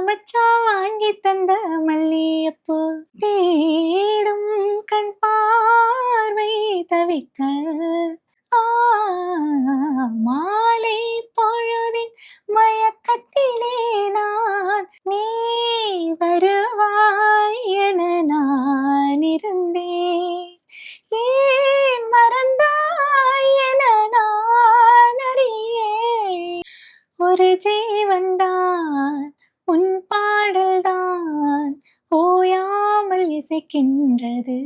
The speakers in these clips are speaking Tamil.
மச்சான் வாங்கி தந்த மல்லியப்பூ தேடும் கண் பார்வை தவிக்க ஆ, மாலை பொழுதின் மயக்கத்திலே நான் நீ வருவாய் என நான் இருந்தேன். ஏன் மறந்தாய் என நான் அறியேன். ஒரு ஜீவன்தான் உன் பாடல்தான் ஓயாமல் இசைக்கின்றது.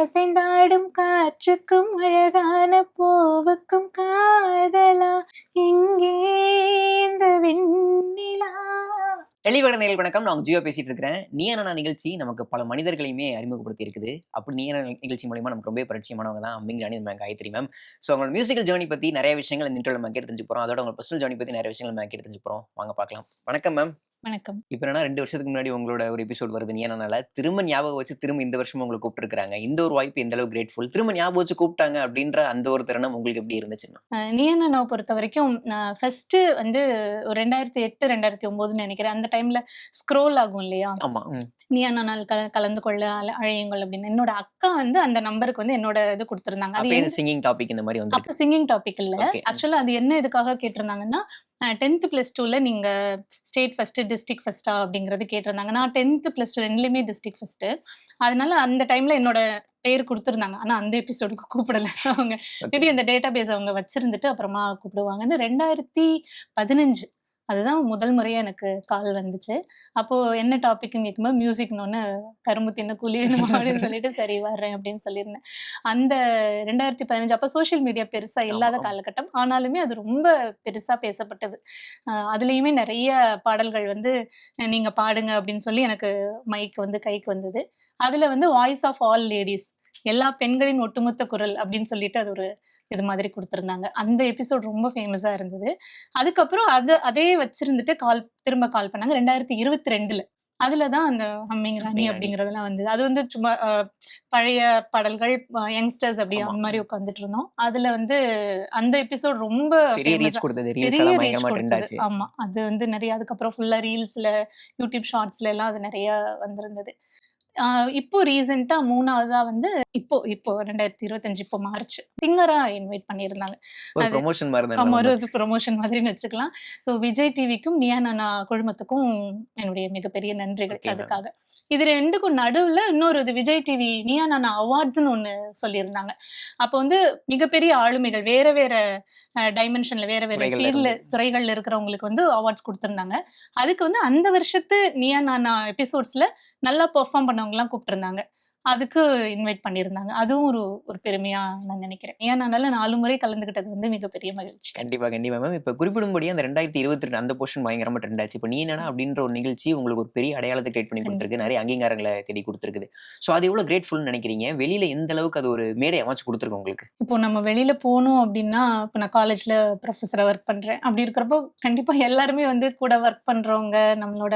அசைந்தாடும் காற்றுக்கும் அழகான பூவுக்கும் காதலா எங்கே இந்த வெண்ணிலா. டெலிவர நேயர்களுக்கு வணக்கம். நான் ஜியோ பேசிட்டு இருக்கிறேன். நீ என்ன நிகழ்ச்சி நமக்கு பல மனிதர்களையுமே அறிமுகப்படுத்தி இருக்குது. அப்படி நீ என்ன நிகழ்ச்சி மூலமா நமக்கு ரொம்ப பரிச்சயமானவங்க தான் அம்மிங் ராணி, நம்ம காயத்ரி மேம். ஸோ அவங்களோட மியூசிக்கல் ஜேர்னி பத்தி நிறைய விஷயங்கள் இந்த இன்டர்வியூல நம்ம கேட்டு தெரிஞ்சு போறோம். அதோட உங்க பர்சனல் ஜேர்னி பத்தி நிறைய விஷயங்கள் நம்ம கேட்டு தெரிஞ்சு போறோம். வாங்க பார்க்கலாம். வணக்கம் மேம். வணக்கம். இப்போ என்ன 2 வருஷத்துக்கு முன்னாடி உங்களோட ஒரு எபிசோட் வருது நீ என்னனால திரும்ப ஞாபகம் வச்சு திரும்ப இந்த வருஷம் உங்களை கூப்பிட்டுருக்காங்க. இந்த ஒரு வாய்ப்பு எந்த அளவுக்கு கிரேட்ஃபுல். திரும்ப ஞாபகம் வச்சு கூப்பிட்டாங்க அப்படின்ற அந்த ஒரு தருணம் உங்களுக்கு எப்படி இருந்துச்சுன்னா? நீ என்ன பொறுத்த வரைக்கும் ஃபர்ஸ்ட் வந்து ஒரு 2008 2009 நினைக்கிறேன். அந்த டைம்ல ஸ்க்ரோல் ஆகும் இல்லையா? ஆமா. நீ நாள் கலந்து கொள்ள அழையுங்கள் அப்படின்னு என்னோட அக்கா வந்து அந்த நம்பருக்கு வந்து என்னோட இது கொடுத்துருந்தாங்க. அது சிங்கிங் டாபிக் இந்த மாதிரி வந்து அப்ப சிங்கிங் டாபிக் இல்ல. ஆக்சுவலா அது என்ன இதுக்காக கேட்டிருந்தாங்கன்னா 10th + 2ல நீங்க ஸ்டேட் ஃபர்ஸ்ட் டிஸ்ட்ரிக்ட் ஃபர்ஸ்டா அப்படிங்கறது கேட்டிருந்தாங்க. நான் 10th + 2 ரெண்டுலயுமே டிஸ்ட்ரிக்ட் ஃபர்ஸ்ட். அதனால அந்த டைம்ல என்னோட பேர் கொடுத்துருந்தாங்க. ஆனா அந்த எபிசோடுக்கு கூப்பிடல அவங்க. மேபி அந்த டேட்டா பேஸ் அவங்க வச்சிருந்துட்டு அப்புறமா கூப்பிடுவாங்கன்னு 2015 அதுதான் முதல் முறையா எனக்கு கால் வந்துச்சு. அப்போ என்ன டாபிக்னு கேட்கும்போது மியூசிக்னு கரும்பு தின்ன கூலி வேணுமா அப்படின்னு சொல்லிட்டு சரி வர்றேன் அப்படின்னு சொல்லியிருந்தேன். அந்த 2015 அப்போ சோஷியல் மீடியா பெருசா இல்லாத காலகட்டம். ஆனாலுமே அது ரொம்ப பெருசா பேசப்பட்டது. அதுலயுமே நிறைய பாடல்கள் வந்து நீங்க பாடுங்க அப்படின்னு சொல்லி எனக்கு மைக் வந்து கைக்கு வந்தது. அதுல வந்து வாய்ஸ் ஆஃப் ஆல் லேடிஸ், எல்லா பெண்களின் ஒட்டுமொத்த குரல் அப்படின்னு சொல்லிட்டு அது ஒரு இது மாதிரி கொடுத்திருந்தாங்க. அந்த எபிசோட் ரொம்ப ஃபேமஸா இருந்தது. அதுக்கப்புறம் அதே வச்சிருந்துட்டு திரும்ப கால் பண்ணாங்க 2022ல. அதுலதான் அந்த ஹம்மிங் ராணி அப்படிங்கறதெல்லாம் வந்தது. அது வந்து சும்மா பழைய பாடல்கள், யங்ஸ்டர்ஸ் அப்படி அந்த மாதிரி உட்காந்துட்டு இருந்தோம். அதுல வந்து அந்த எபிசோட் ரொம்ப பெரிய ரீச் கொடுத்தது. ஆமா, அது வந்து நிறைய அதுக்கப்புறம் ஃபுல்லா ரீல்ஸ்ல, யூடியூப் ஷார்ட்ஸ்ல எல்லாம் அது நிறைய வந்திருந்தது. இப்போ ரீசெண்டா 3வதா வந்து இப்போ 2025 இப்போ மார்ச் சிங்கரா இன்வைட் பண்ணியிருந்தாங்க. ப்ரொமோஷன் மாதிரின்னு வச்சுக்கலாம். ஸோ விஜய் டிவிக்கும் நீயா நானா குழுமத்துக்கும் என்னுடைய மிகப்பெரிய நன்றிகள் அதுக்காக. இது ரெண்டுக்கும் நடுவுல இன்னொரு விஜய் டிவி நீயா நானா அவார்ட்ஸ்னு ஒண்ணு சொல்லியிருந்தாங்க. அப்போ வந்து மிகப்பெரிய ஆளுமைகள் வேற வேற டைமென்ஷன்ல வேற வேற ஃபீல்ட்ல துறைகள்ல இருக்கிறவங்களுக்கு வந்து அவார்ட்ஸ் கொடுத்திருந்தாங்க. அதுக்கு வந்து அந்த வருஷத்து நீயா நானா எபிசோட்ஸ்ல நல்லா பெர்ஃபார்ம் பண்ணவங்க எல்லாம் கூப்பிட்டிருந்தாங்க. அதுக்கு இன்வைட் பண்ணியிருந்தாங்க. அதுவும் ஒரு பெருமையா நான் நினைக்கிறேன். ஏன்னால 4 முறை கலந்துகிட்டது வந்து மிகப்பெரிய மகிழ்ச்சி. கண்டிப்பா மேம். இப்ப குறிப்பிடும்படி அந்த 2022 அந்த போர்ஷன் பயங்கரமா ட்ரெண்ட் ஆச்சு. இப்ப நீ என்னன்னா அப்படின்ற ஒரு நிகழ்ச்சி உங்களுக்கு ஒரு பெரிய அடையாளத்தை கிரியேட் பண்ணி கொடுத்திருக்கு. நிறைய அங்கீகாரங்களை தேடி கொடுத்திருக்குது. சோ அது எவ்வளவு கிரேட்ஃபுல்னு நினைக்கிறீங்க? வெளியில எந்த அளவுக்கு அது ஒரு மேடை அமைச்சு கொடுத்திருக்கு உங்களுக்கு? இப்போ நம்ம வெளியில போனோம் அப்படின்னா, இப்போ நான் காலேஜ்ல ப்ரொஃபஸரா ஒர்க் பண்றேன். அப்படி இருக்கிறப்போ கண்டிப்பா எல்லாருமே வந்து கூட ஒர்க் பண்றவங்க, நம்மளோட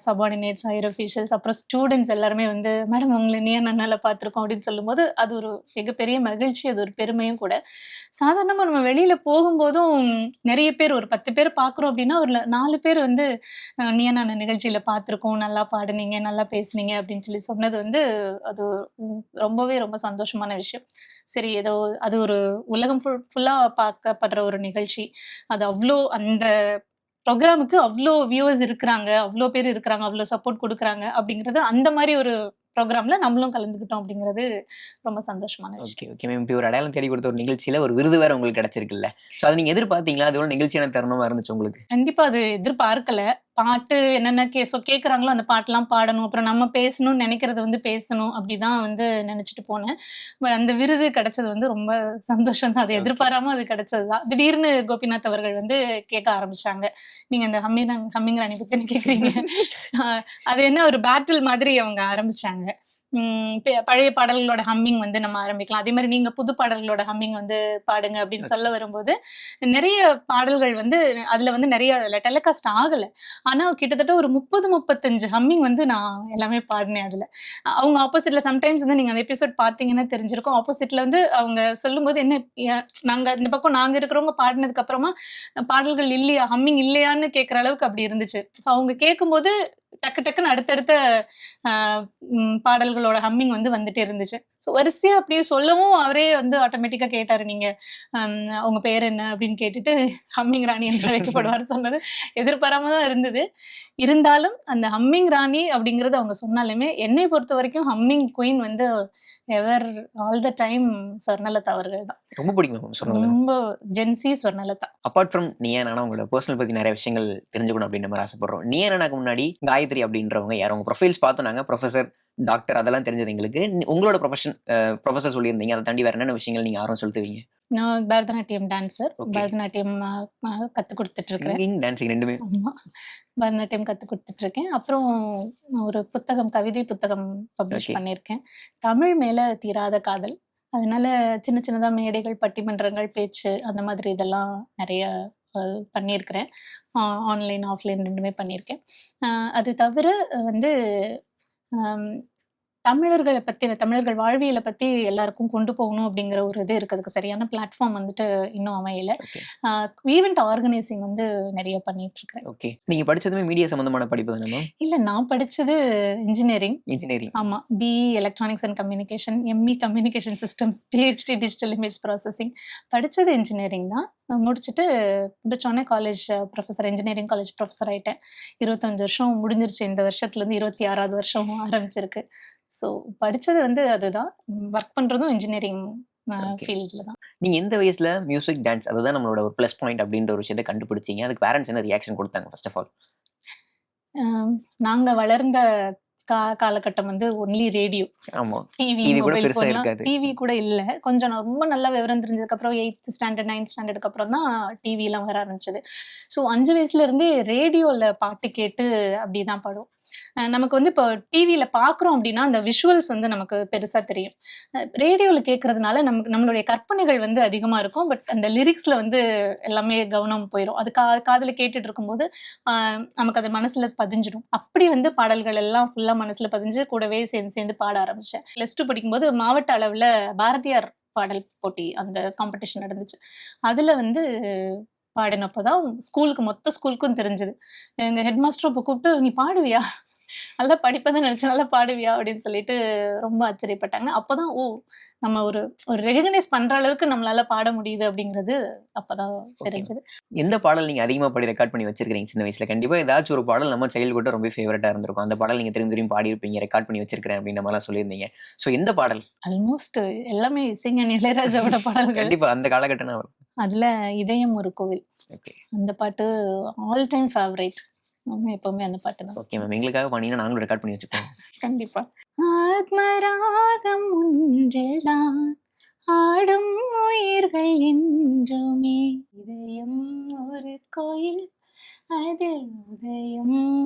சபார்டினேட்ஸ், ஹையர் அஃபீஷியல்ஸ், அப்புறம் ஸ்டூடெண்ட்ஸ் எல்லாருமே வந்து மேடம் உங்களை நீ நன்னால பார்த்திருக்கோம் அப்படின்னு சொல்லும்போது அது ஒரு மிகப்பெரிய மகிழ்ச்சி. அது ஒரு பெருமையும் கூட. சாதாரணமா நம்ம வெளியில போகும்போதும் நிறைய பேர் ஒரு 10 பேர் பாக்குறோம் அப்படின்னா ஒரு 4 பேர் வந்து நீ நான் நிகழ்ச்சியில பார்த்திருக்கோம், நல்லா பாடுனீங்க, நல்லா பேசுனீங்க அப்படின்னு சொல்லி சொன்னது வந்து அது ரொம்பவே ரொம்ப சந்தோஷமான விஷயம். சரி, ஏதோ அது ஒரு உலகம் ஃபுல்லா பார்க்கப்படுற ஒரு நிகழ்ச்சி. அது அவ்வளோ அந்த ப்ரோக்ராமுக்கு அவ்வளோ வியூவர்ஸ் இருக்கிறாங்க, அவ்வளோ பேர் இருக்கிறாங்க, அவ்வளோ சப்போர்ட் கொடுக்குறாங்க அப்படிங்கிறது அந்த மாதிரி ஒரு ப்ரோக்ராம்ல நம்மளும் கலந்துக்கிட்டோம் அப்படிங்கிறது ரொம்ப சந்தோஷமான விஷயம். Okay ma'am. இப்படி ஒரு அடையாளம் தேடி கொடுத்த ஒரு நிகழ்ச்சியில ஒரு விருது வேற உங்களுக்கு கிடைச்சிருக்குல்ல. சோ அதை நீங்க எதிர்பார்த்தீங்களா? அது ஒரு நிகழ்ச்சியான தருணமா இருந்துச்சு உங்களுக்கு? கண்டிப்பா அது எதிர்பார்க்கல. பாட்டு என்னென்ன கேக்குறாங்களோ அந்த பாட்டெல்லாம் பாடணும், அப்புறம் நம்ம பேசணும்னு நினைக்கிறது வந்து பேசணும் அப்படிதான் வந்து நினைச்சிட்டு போனேன். பட் அந்த விருது கிடைச்சது வந்து ரொம்ப சந்தோஷம் தான். அது எதிர்பாராம அது கிடைச்சதுதான். திடீர்னு கோபிநாத் அவர்கள் வந்து கேட்க ஆரம்பிச்சாங்க, நீங்க இந்த ஹம்மிங் ராணி பத்தி கேக்குறீங்க. அது என்ன ஒரு பேட்டில் மாதிரி அவங்க ஆரம்பிச்சாங்க. பழைய பாடல்களோட ஹம்மிங் வந்து நம்ம ஆரம்பிக்கலாம். அதே மாதிரி நீங்க புது பாடல்களோட ஹம்மிங் வந்து பாடுங்க அப்படின்னு சொல்ல வரும்போது, நிறைய பாடல்கள் வந்து அதுல வந்து நிறைய டெலிகாஸ்ட் ஆகல. ஆனா கிட்டத்தட்ட ஒரு 30, 35 ஹம்மிங் வந்து நான் எல்லாமே பாடினேன் அதுல. அவங்க ஆப்போசிட்ல சம்டைம்ஸ் வந்து நீங்க அந்த எபிசோட் பார்த்தீங்கன்னா தெரிஞ்சிருக்கும். ஆப்போசிட்ல வந்து அவங்க சொல்லும்போது என்ன நாங்க இந்த பக்கம் நாங்க இருக்கிறவங்க பாடினதுக்கு அப்புறமா பாடல்கள் இல்லையா, ஹம்மிங் இல்லையான்னு கேட்கிற அளவுக்கு அப்படி இருந்துச்சு. அவங்க கேட்கும்போது டக்கு டக்குன்னு அடுத்தடுத்த பாடல்களோட ஹம்மிங் வந்து வந்துட்டே இருந்துச்சு. ஸோ வரிசையா அப்படியே சொல்லவும் அவரே வந்து ஆட்டோமேட்டிக்கா கேட்டாரு. நீங்க உங்க பேர் என்ன அப்படின்னு கேட்டுட்டு ஹம்மிங் ராணி என்று அழைக்கப்படுவார் சொன்னது எதிர்பாராம தான் இருந்தது. இருந்தாலும் அந்த ஹம்மிங் ராணி அப்படிங்கறது அவங்க சொன்னாலுமே என்னை பொறுத்த வரைக்கும் ஹம்மிங் குயின் வந்து எவர் ஆல் த டைம் ஸ்வர்ணலதா அவர்கள் தான். ரொம்ப பிடிக்கும் சொன்னது. ரொம்ப gen Z Swarnalatha. Apart from Neeya Naana உங்களோட பர்சனல் பத்தி நிறைய விஷயங்கள் தெரிஞ்சுக்கணும் அப்படின்னு நம்ம ஆசைப்படுறோம். நீயா நானாக்கு முன்னாடி காயத்ரி அப்படின்றவங்க யார்? உங்க ப்ரொஃபைல்ஸ் பார்த்தோம் நாங்க. ப்ரொஃபசர், டாக்டர் அதெல்லாம் தெரிஞ்சது எங்களுக்கு. உங்களோட ப்ரொஃபசர் சொல்லியிருந்தீங்க. அதை தாண்டி வேற என்னென்ன விஷயங்கள் நீங்க ஆர்வம் செலுத்துவீங்க? நான் பரதநாட்டியம் டான்சர். Okay. பரதநாட்டியம் கத்து கொடுத்துட்டு இருக்கிறேன். சிங்கிங், டான்சிங் ரெண்டுமே. ஆமா, பரதநாட்டியம் கத்து கொடுத்துட்டு இருக்கேன். அப்புறம் ஒரு புத்தகம், கவிதை புத்தகம் பப்ளிஷ் Okay. பண்ணியிருக்கேன். தமிழ் மேல தீராத காதல். அதனால சின்ன சின்னதா மேடைகள், பட்டிமன்றங்கள், பேச்சு அந்த மாதிரி இதெல்லாம் நிறைய பண்ணியிருக்கிறேன். ஆன்லைன், ஆஃப்லைன் ரெண்டுமே பண்ணியிருக்கேன். அது தவிர வந்து ஆம், தமிழர்களை பத்தி, தமிழர்கள் வாழ்வியலை பத்தி எல்லாருக்கும் கொண்டு போகணும் அப்படிங்கிற ஒரு இது இருக்கு. அதுக்கு சரியான பிளாட்ஃபார்ம் வந்துட்டு இன்னும் அமையல. Okay. ஈவென்ட் ஆர்கனைசிங் வந்து நிறைய பண்ணிட்டு இருக்கிறேன். ஓகே. நீங்க படிச்சதுமே மீடியா சம்பந்தமான படிப்பு தானே மேம்? இல்ல, நான் படிச்சது இன்ஜினியரிங். இன்ஜினியரிங். ஆமா, BE electronics and communication, ME communication systems, PhD digital image processing. படிச்சது இன்ஜினியரிங் தான். முடிச்சுட்டு முடிச்சோடனே college professor, engineering college professor ஆயிட்டேன். 25 வருஷம் முடிஞ்சிருச்சு. இந்த வருஷத்துல இருந்து 26வது வருஷம் ஆரம்பிச்சிருக்கு. ஸோ படிச்சது வந்து அதுதான். ஒர்க் பண்றதும் இன்ஜினியரிங் Okay. ஃபீல்ட்ல தான். நீங்க எந்த வயசுல மியூசிக், டான்ஸ் அதுதான் நம்மளோட ஒரு ப்ளஸ் பாயிண்ட் அப்படின்ற ஒரு விஷயத்தை கண்டுபிடிச்சீங்க? அதுக்கு பேரண்ட்ஸ் என்ன ரியாக்ஷன் கொடுத்தாங்க ஃபர்ஸ்ட் ஆஃப் ஆல்? நாங்க வளர்ந்த காலகட்டம் வந்து ஒன்லி ரேடியோ, ஆமா. டிவி, டிவி கூட மொபைல் பெருசா ஃபோன்லாம். இருக்காது. டிவி கூட இல்ல. கொஞ்சம் நான் ரொம்ப நல்லா விவரம் தெரிஞ்சதுக்கு அப்புறம் 8th ஸ்டாண்டர்ட் 9th ஸ்டாண்டர்டுக்கு அப்புறம் தான் டிவி எல்லாம் வர ஆரம்பிச்சது. ஸோ 5 வயசுல இருந்தே ரேடியோல பாட்டு கேட்டு அப்படிதான் பாடுவோம். நமக்கு வந்து இப்போ டிவியில பாக்குறோம் அப்படின்னா அந்த விஷுவல்ஸ் வந்து நமக்கு பெருசா தெரியும். ரேடியோல கேட்கறதுனால நமக்கு நம்மளுடைய கற்பனைகள் வந்து அதிகமா இருக்கும். பட் அந்த லிரிக்ஸ்ல வந்து எல்லாமே கவனம் போயிடும். அது காதுல கேட்டுட்டு இருக்கும்போது நமக்கு அது மனசுல பதிஞ்சிடும். அப்படி வந்து பாடல்கள் எல்லாம் ஃபுல்லா மனசுல பதிஞ்சு கூடவே சேர்ந்து சேர்ந்து பாட ஆரம்பிச்சேன். +2 படிக்கும்போது மாவட்ட அளவுல பாரதியார் பாடல் போட்டி அந்த காம்படிஷன் நடந்துச்சு. அதுல வந்து பாடினப்பதான் ஸ்கூலுக்கு, மொத்த ஸ்கூலுக்கும் தெரிஞ்சது. எங்க ஹெட் மாஸ்டர் அப்ப கூப்பிட்டு, நீ பாடுவியா, நல்லா படிப்பதான் நினைச்சேன், நல்லா பாடுவியா அப்படின்னு சொல்லிட்டு ரொம்ப ஆச்சரியப்பட்டாங்க. அப்பதான் நம்ம ஒரு ரெகக்னைஸ் பண்ற அளவுக்கு நம்மளால பாட முடியுது அப்படிங்கிறது அப்பதான் தெரிஞ்சது. எந்த பாடல் நீங்க அதிகமா பாடி ரெக்கார்ட் பண்ணி வச்சிருக்கீங்க சின்ன வயசுல? கண்டிப்பா ஏதாச்சும் ஒரு பாடல் நம்ம சைல்ட்ஹுட் ரொம்ப ஃபேவரட்டா இருந்திருக்கும். அந்த பாடல் நீங்க திரும்பி திரும்பி பாடி இருப்பீங்க, ரெக்கார்ட் பண்ணி வச்சிருக்கேன் அப்படின்ற மாதிரிலாம் சொல்லியிருந்தீங்க. ஸோ எந்த பாடல்? ஆல்மோஸ்ட் எல்லாமே இசைஞானி இளையராஜாவோட பாடல்கள். கண்டிப்பா அந்த காலகட்டம் வரும். அதுல இதயம் ஒரு கோவில், ஓகே. அந்த பாட்டு ஆல் டைம் ஃபேவரேட். எப்பவுமே அந்த பாட்டு தான். ஓகே மேம், எங்களுக்காக பண்ணீங்கன்னா நாங்களும் ரெக்கார்ட் பண்ணி வச்சுப்போம். கண்டிப்பா. ஆத்மராகம் ஒன்றில்தான் ஆடும் உயிர்கள் என்றுமே, இதயம் ஒரு கோயில், அதில் உதயம்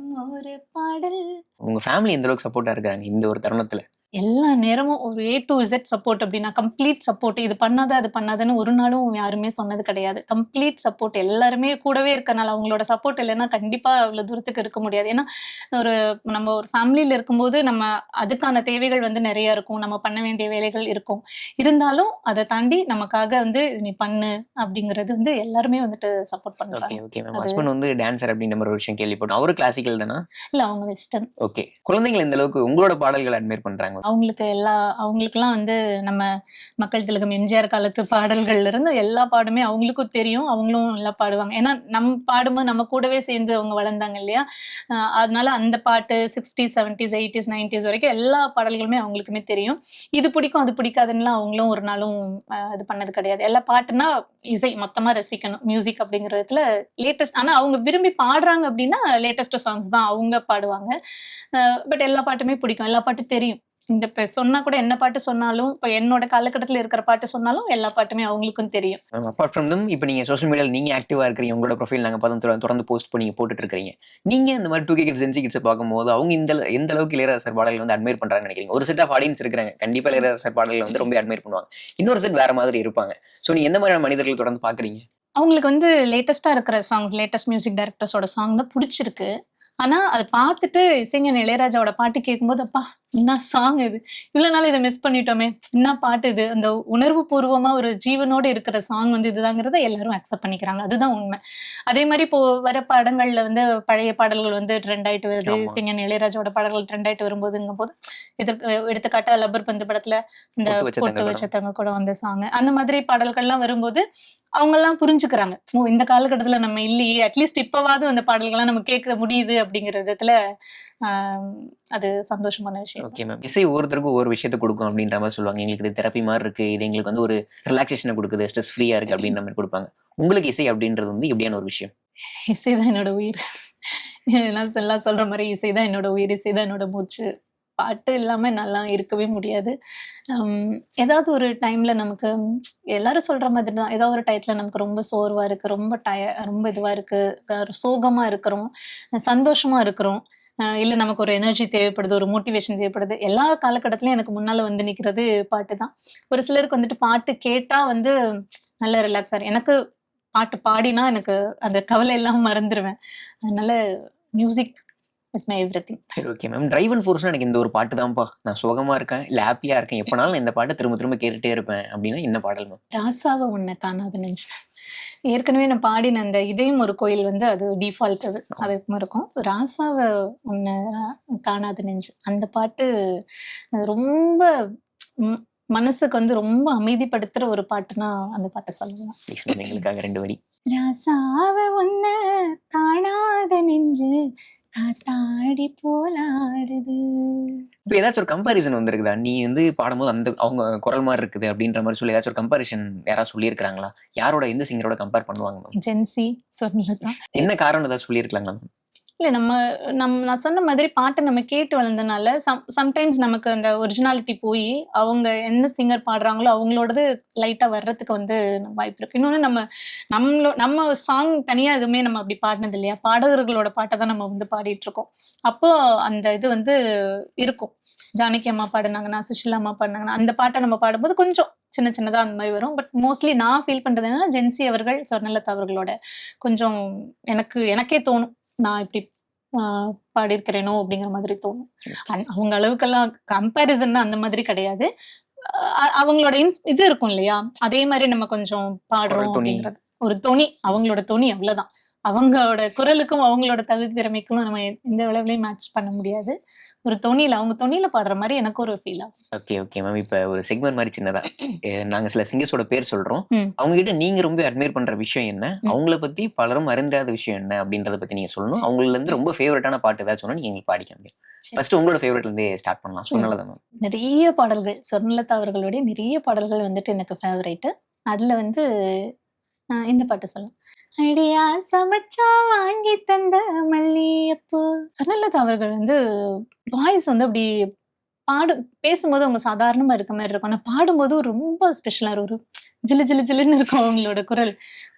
ஒரு பாடல். உங்க ஃபேமிலி எந்த அளவுக்கு சப்போர்ட்டா இருக்காங்க இந்த ஒரு தருணத்துல? எல்லா நேரமும் ஒரு A to Z சப்போர்ட். அப்படின்னா கம்ப்ளீட் சப்போர்ட். இது பண்ணாத அது பண்ணாதன்னு ஒரு நாளும் யாருமே சொன்னது கிடையாது. Complete support. எல்லாருமே கூடவே இருக்கனால அவங்களோட சப்போர்ட் இல்லைன்னா கண்டிப்பா அவ்வளவு தூரத்துக்கு இருக்க முடியாது. ஏன்னா நம்ம ஒரு ஃபேமிலியில இருக்கும்போது நம்ம அதுக்கான தேவைகள் வந்து நிறைய இருக்கும், நம்ம பண்ண வேண்டிய வேலைகள் இருக்கும். இருந்தாலும் அதை தாண்டி நமக்காக வந்து நீ பண்ணு அப்படிங்கிறது வந்து எல்லாருமே வந்துட்டு சப்போர்ட் ஓகே பண்றாங்க. Okay ma'am. ஹஸ்பண்ட் வந்து டான்சர் அப்படின்ற மாதிரி ஒரு விஷயம் கேள்விப்பட்டோம். அவரு கிளாசிக்கல் தானா? இல்ல, அவங்க வெஸ்டர்ன். ஓகே. குழந்தைகள் எந்த அளவுக்கு உங்களோட பாடல்களை அட்மையர் பண்றாங்க? அவங்களுக்குலாம் வந்து நம்ம மக்கள் திலகம் எம்ஜிஆர் காலத்து பாடல்கள்ல இருந்து எல்லா பாடுமே அவங்களுக்கும் தெரியும். அவங்களும் எல்லாம் பாடுவாங்க. ஏன்னா நம்ம பாடும்போது நம்ம கூடவே சேர்ந்து அவங்க வளர்ந்தாங்க இல்லையா? அதனால அந்த பாட்டு 60s 70s 80s 90s வரைக்கும் எல்லா பாடல்களுமே அவங்களுக்குமே தெரியும். இது பிடிக்கும் அது பிடிக்காதுன்னுலாம் அவங்களும் ஒரு நாளும் இது பண்ணது கிடையாது. எல்லா பாட்டுனா இசை மொத்தமா ரசிக்கணும். மியூசிக் அப்படிங்கிற விதத்துல லேட்டஸ்ட், ஆனா அவங்க விரும்பி பாடுறாங்க அப்படின்னா லேட்டஸ்ட் சாங்ஸ் தான் அவங்க பாடுவாங்க. பட் எல்லா பாட்டுமே பிடிக்கும், எல்லா பாட்டும் தெரியும். இந்த இப்ப சொன்னா கூட என்ன பாட்டு சொன்னாலும், இப்ப என்னோட காலகட்டத்துல இருக்கிற பாட்டு சொன்னாலும் எல்லா பாட்டுமே அவங்களுக்கும் தெரியும். அப்பார்ட் ஃப்ரம் தம் இப்ப நீங்க சோசியல் மீடியால நீங்க ஆக்டிவா இருக்கிறீங்க. உங்களோட ப்ரொஃபைல் நாங்க பார்த்தோம் தொடர்ந்து போஸ்ட் பண்ணி போட்டுட்டு இருக்கிறீங்க. நீங்க இந்த மாதிரி 2K kids, Gen Z kids பார்க்கும்போது அவங்க எந்த அளவுக்கு இளையராஜா சார் பாடல்கள் வந்து அட்மையர் பண்றாங்கன்னு நினைக்கிறீங்க? ஒரு செட் ஆஃப் ஆடியன்ஸ் இருக்காங்க. கண்டிப்பா இளையராஜா சார் பாடல்கள் வந்து ரொம்ப அட்மையர் பண்ணுவாங்க. இன்னொரு செட் வேற மாதிரி இருப்பாங்க. சோ நீங்க எந்த மாதிரியான மனிதர்கள் தொடர்ந்து பார்க்குறீங்க? அவங்களுக்கு வந்து லேட்டஸ்ட்டா இருக்கிற சாங்ஸ், லேட்டஸ்ட் மியூசிக் டைரக்டர்ஸோட சாங் தான் புடிச்சிருக்கு. ஆனா, அத பார்த்துட்டு இசைஞானி இளையராஜாவோட பாட்டு கேட்கும்போது, அப்பா! என்ன சாங் இது! இவ்வளோ நாள் இத மிஸ் பண்ணிட்டோமே! என்ன பாட்டு இது! அந்த உணர்வு பூர்வமா ஒரு ஜீவனோட இருக்கிற சாங் வந்து இதுதாங்கிறத எல்லாரும் அக்செப்ட் பண்ணிக்கிறாங்க. அதுதான் உண்மை. அதே மாரி இப்போ வர படங்கள்ல வந்து பழைய பாடல்கள் வந்து ட்ரெண்ட் ஆயிட்டு வருது. ஆமா. இசைஞானி இளையராஜாவோட பாடல்கள் ட்ரெண்ட் ஆயிட்டு வரும்போதுங்கும்போது, இதற்கு எடுத்துக்காட்டா லப்பர் பந்து படத்துல இந்த பொட்டு வச்ச பொட்டு தங்க வச்ச குடம். தங்க குடம் வந்த சாங். அந்த மாதிரி பாடல்கள்லாம் வரும்போது, அவங்கலாம் புரிஞ்சுக்கிறாங்க. ஓ! இந்த காலகட்டத்துல நம்ம இல்லையே! அட்லீஸ்ட் இப்பவாவது அந்த பாடல்கள்லாம் நம்ம கேட்க முடியுது அப்படிங்கிற விதத்துல, ஆ அது சந்தோஷமான விஷயம் தான். Okay ma'am. இசை ஒவ்வொருத்தருக்கும் ஒவ்வொரு விஷயத்த குடுக்கும் அப்படின்ற மாரி சொல்லுவாங்க. எங்களுக்கு இது தெரப்பி மாரி இருக்கு. இது எங்களுக்கு வந்து ஒரு ரிலாக்சேஷன குடுக்குது. ஸ்ட்ரெஸ் ஃப்ரீயா இருக்கு அப்படின்ற மாரி குடுப்பாங்க. உங்களுக்கு இசை அப்படின்றது வந்து எப்படியான ஒரு விஷயம்? இசை தான் என்னோட உயிர். எல்லாம் சொல்ற மாரி இசை தான் என்னோட உயிர். இசை தான் என்னோட மூச்சு. பாட்டு இல்லாம என்னாலாம் இருக்கவே முடியாது. ஏதாவது ஒரு டைம்ல நமக்கு எல்லாரும் சொல்ற மாதிரி தான். ஏதாவது ஒரு டயத்துல நமக்கு ரொம்ப சோர்வா இருக்கு, ரொம்ப இதுவா இருக்கு, சோகமா இருக்கிறோம், சந்தோஷமா இருக்கிறோம். இல்ல நமக்கு ஒரு எனர்ஜி தேவைப்படுது, ஒரு மோட்டிவேஷன் தேவைப்படுது. எல்லா காலகட்டத்திலயும் எனக்கு முன்னால வந்து நிக்கிறது பாட்டு தான். ஒரு சிலருக்கு வந்துட்டு பாட்டு கேட்டா வந்து நல்லா ரிலாக்ஸ் ஆகும். எனக்கு பாட்டு பாடினா எனக்கு அந்த கவலை எல்லாம் மறந்துருவேன். அதனால மியூசிக் இஸ் மை எவ்ரிதிங். சரி, ஓகே மேம். டிரைவ் அண்ட் ஃபோர்ஸ்னா எனக்கு இந்த ஒரு பாட்டு தான்ப்பா. நான் சோகமா இருக்கேன், இல்ல ஹேப்பியா இருக்கேன். எப்பனாலும் நான் இந்த பாட்ட திரும்ப திரும்ப கேட்டுட்டே இருப்பேன் அப்படின்னா என்ன பாடல் மேம்? ராசாவ உன்ன காணாத நெஞ்சு. ஏற்கனவே நான் பாடின அந்த இதயம் ஒரு கோயில் வந்து அது டிஃபால்ட் அது. அதுக்கும் இருக்கும். ராசாவ உன்ன காணாத நெஞ்சு. அந்த பாட்டு ரொம்ப ம் மனசுக்கு வந்து ரொம்ப அமைதிப்படுத்துற ஒரு பாட்டுன்னா, அந்த பாட்ட சொல்லலாம். ப்ளீஸ் மேம் எங்களுக்காக 2 வரி. ராசாவ உன்ன காணாத நெஞ்சு காத்தாடி போலாடுது. இப்ப ஏதாச்சும் ஒரு கம்பேரிசன் வந்திருக்குதா? நீ வந்து பாடும்போது அந்த அவங்க குரல் மாரி இருக்குது அப்படின்ற மாரி சொல்லி ஏதாச்சும் ஒரு கம்பேரிசன் யாராவது சொல்லியிருக்காங்களா? யாரோட எந்த சிங்கரோட கம்பேர் பண்ணுவாங்க மேம்? ஜென்சி சொன்னது என்ன காரணம் ஏதாவது சொல்லியிருக்கலாங்களா மேம்? இல்ல நான் சொன்ன மாதிரி பாட்ட நம்ம கேட்டு வளர்ந்தனால, சம்டைம்ஸ் நமக்கு அந்த ஒரிஜினாலிட்டி போயி, அவங்க என்ன சிங்கர் பாடுறாங்களோ, அவங்களோடது லைட்டா வர்றதுக்கு வந்து வாய்ப்பு இருக்கு. இன்னொன்னு நம்ம சாங் தனியா எதுவுமே நம்ம அப்படி பாடுனது இல்லையா? பாடகர்களோட பாட்ட தான் நம்ம வந்து பாடிட்டுருக்கோம். அப்போ அந்த இது வந்து இருக்கும். ஜானகி அம்மா பாடுனாங்கன்னா, சுஷீலா அம்மா பாடுனாங்கன்னா, அந்த பாட்ட நம்ம பாடும்போது கொஞ்சம் சின்ன சின்னதா அந்த மாரி வரும். பட் மோஸ்ட்லி நான் ஃபீல் பண்றது என்னன்னா, ஜென்சி அவர்கள், சொர்ணலதா அவர்களோட கொஞ்சம் எனக்கே தோணும். நான் இப்படி ஆ பாடியிருக்கிறேனோ! அப்படிங்கிற மாதிரி தோணும். அவங்க அளவுக்கெல்லாம் கம்பேரிசன்னா அந்த மாதிரி கிடையாது. அவங்களோட இது இருக்கும் இல்லையா? அதே மாரி நம்ம கொஞ்சம் பாடுறோம் குரல் தொனி. அப்படிங்கிறது. ஒரு தொனி, அவங்களோட தொனி அவ்வளதான். அவங்களோட குரலுக்கும், அவங்களோட தகுதி திறமைக்கும் நம்ம எந்த அளவுலயும் மேட்ச் பண்ண முடியாது. ஒரு தொனியில அவங்க தொனியில பாடுற மாரி எனக்கு ஒரு ஃபீல் ஆகும். Okay, okay ma'am. இப்ப ஒரு செக்மெண்ட் மாரி சின்னதா, நாங்க சில சிங்கர்ஸோட பேர் சொல்றோம். ம், அவங்க கிட்ட நீங்க ரொம்ப அட்மையர் பண்ற விஷயம் என்ன? ம். அவங்கள பத்தி பலரும் அறிந்திராத விஷயம் என்ன? அப்படின்றத பத்தி நீங்க சொல்லணும். சரி, அவங்கள்ல இருந்து ரொம்ப ஃபேவரைட்டான பாட்டு ஏதாச்சும் சொன்னா நீங்க எங்களுக்கு பாடி காமிங்க. சரி. ஃபர்ஸ்ட் உங்களோட ஃபேவரைட்ல இருந்தே ஸ்டார்ட் பண்ணலாம். ம். சொன்னல மேம். நெறைய பாடல்கள். சொர்ணலதா அவர்களுடைய நெறைய பாடல்கள் வந்துட்டு எனக்கு ஃபேவரைட்டு. அதுல வந்து இந்த பாட்டு சொல்லலாம். அடியா சமைச்சா வாங்கி தந்த மல்லிகைப்பூ. சொர்ணலதா அவர்கள் வந்து வாய்ஸ் வந்து அப்படி பாடு பேசும்போது அவங்க சாதாரணமா இருக்க மாரி இருக்கும். ஆனா பாடும்போது ரொம்ப ஸ்பெஷலா ஒரு ஜிலு ஜிலு ஜிலுன்னு இருக்கும் அவங்களோட குரல்.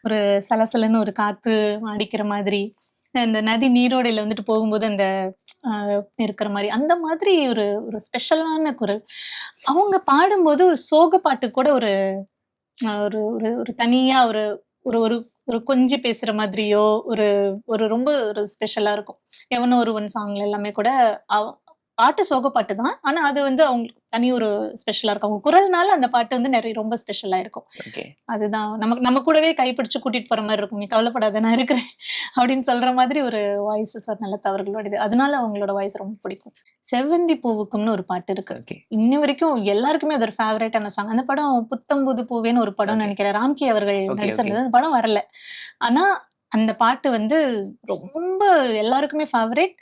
ஒரு சலசலன்னு ஒரு காத்து அடிக்கிற மாதிரி. இந்த நதி நீரோடையில வந்துட்டு போகும்போது அந்த அ இருக்கிற மாரி. அந்த மாதிரி ஒரு ஒரு ஸ்பெஷலான குரல். அவங்க பாடும்போது சோக பாட்டுக்கு கூட ஒரு ஒரு ஒரு ஒரு தனியா ஒரு ஒரு ஒரு ஒரு கொஞ்சி பேசுற மாதிரியோ, ஒரு ஒரு ரொம்ப ஒரு ஸ்பெஷலா இருக்கும். எவனோ ஒருவன் சாங்ல எல்லாமே கூட அவ் பாட்டு சோக பாட்டு தான். ஆனா அது வந்து அவங்களுக்கு தனி ஒரு ஸ்பெஷலா இருக்கும். அவங்க குரல்னால அந்த பாட்டு வந்து ரொம்ப ஸ்பெஷலா இருக்கும். ஓகே. அதுதான் நம்ம கூடவே கைப்பிடிச்சு கூட்டிட்டு போற மாரி இருக்கும். "நீ கவலைப்படாத நான் இருக்கிறேன்" அப்படின்னு சொல்ற மாதிரி ஒரு வாய்ஸ் சொர்ணலதா அவர்களோடது. அதனால அவங்களோட வாய்ஸ் ரொம்ப பிடிக்கும். "செவ்வந்தி பூவுக்கும்னு" ஒரு பாட்டு இருக்கு. ஓகே. இன்ன வரைக்கும் எல்லாருக்குமே அது ஒரு ஃபேவரைட்டான சாங். அந்த படம் புத்தம்புது பூவேன்னு ஒரு படம்னு ஓகே. நெனைக்கிறேன். ராம்கி அவர்கள் ஓகே, ஓகே. நடிச்சிருந்தது. அந்த படம் வரல. ஆனா அந்த பாட்டு வந்து ரொம்ப எல்லாருக்குமே ஃபேவரைட்.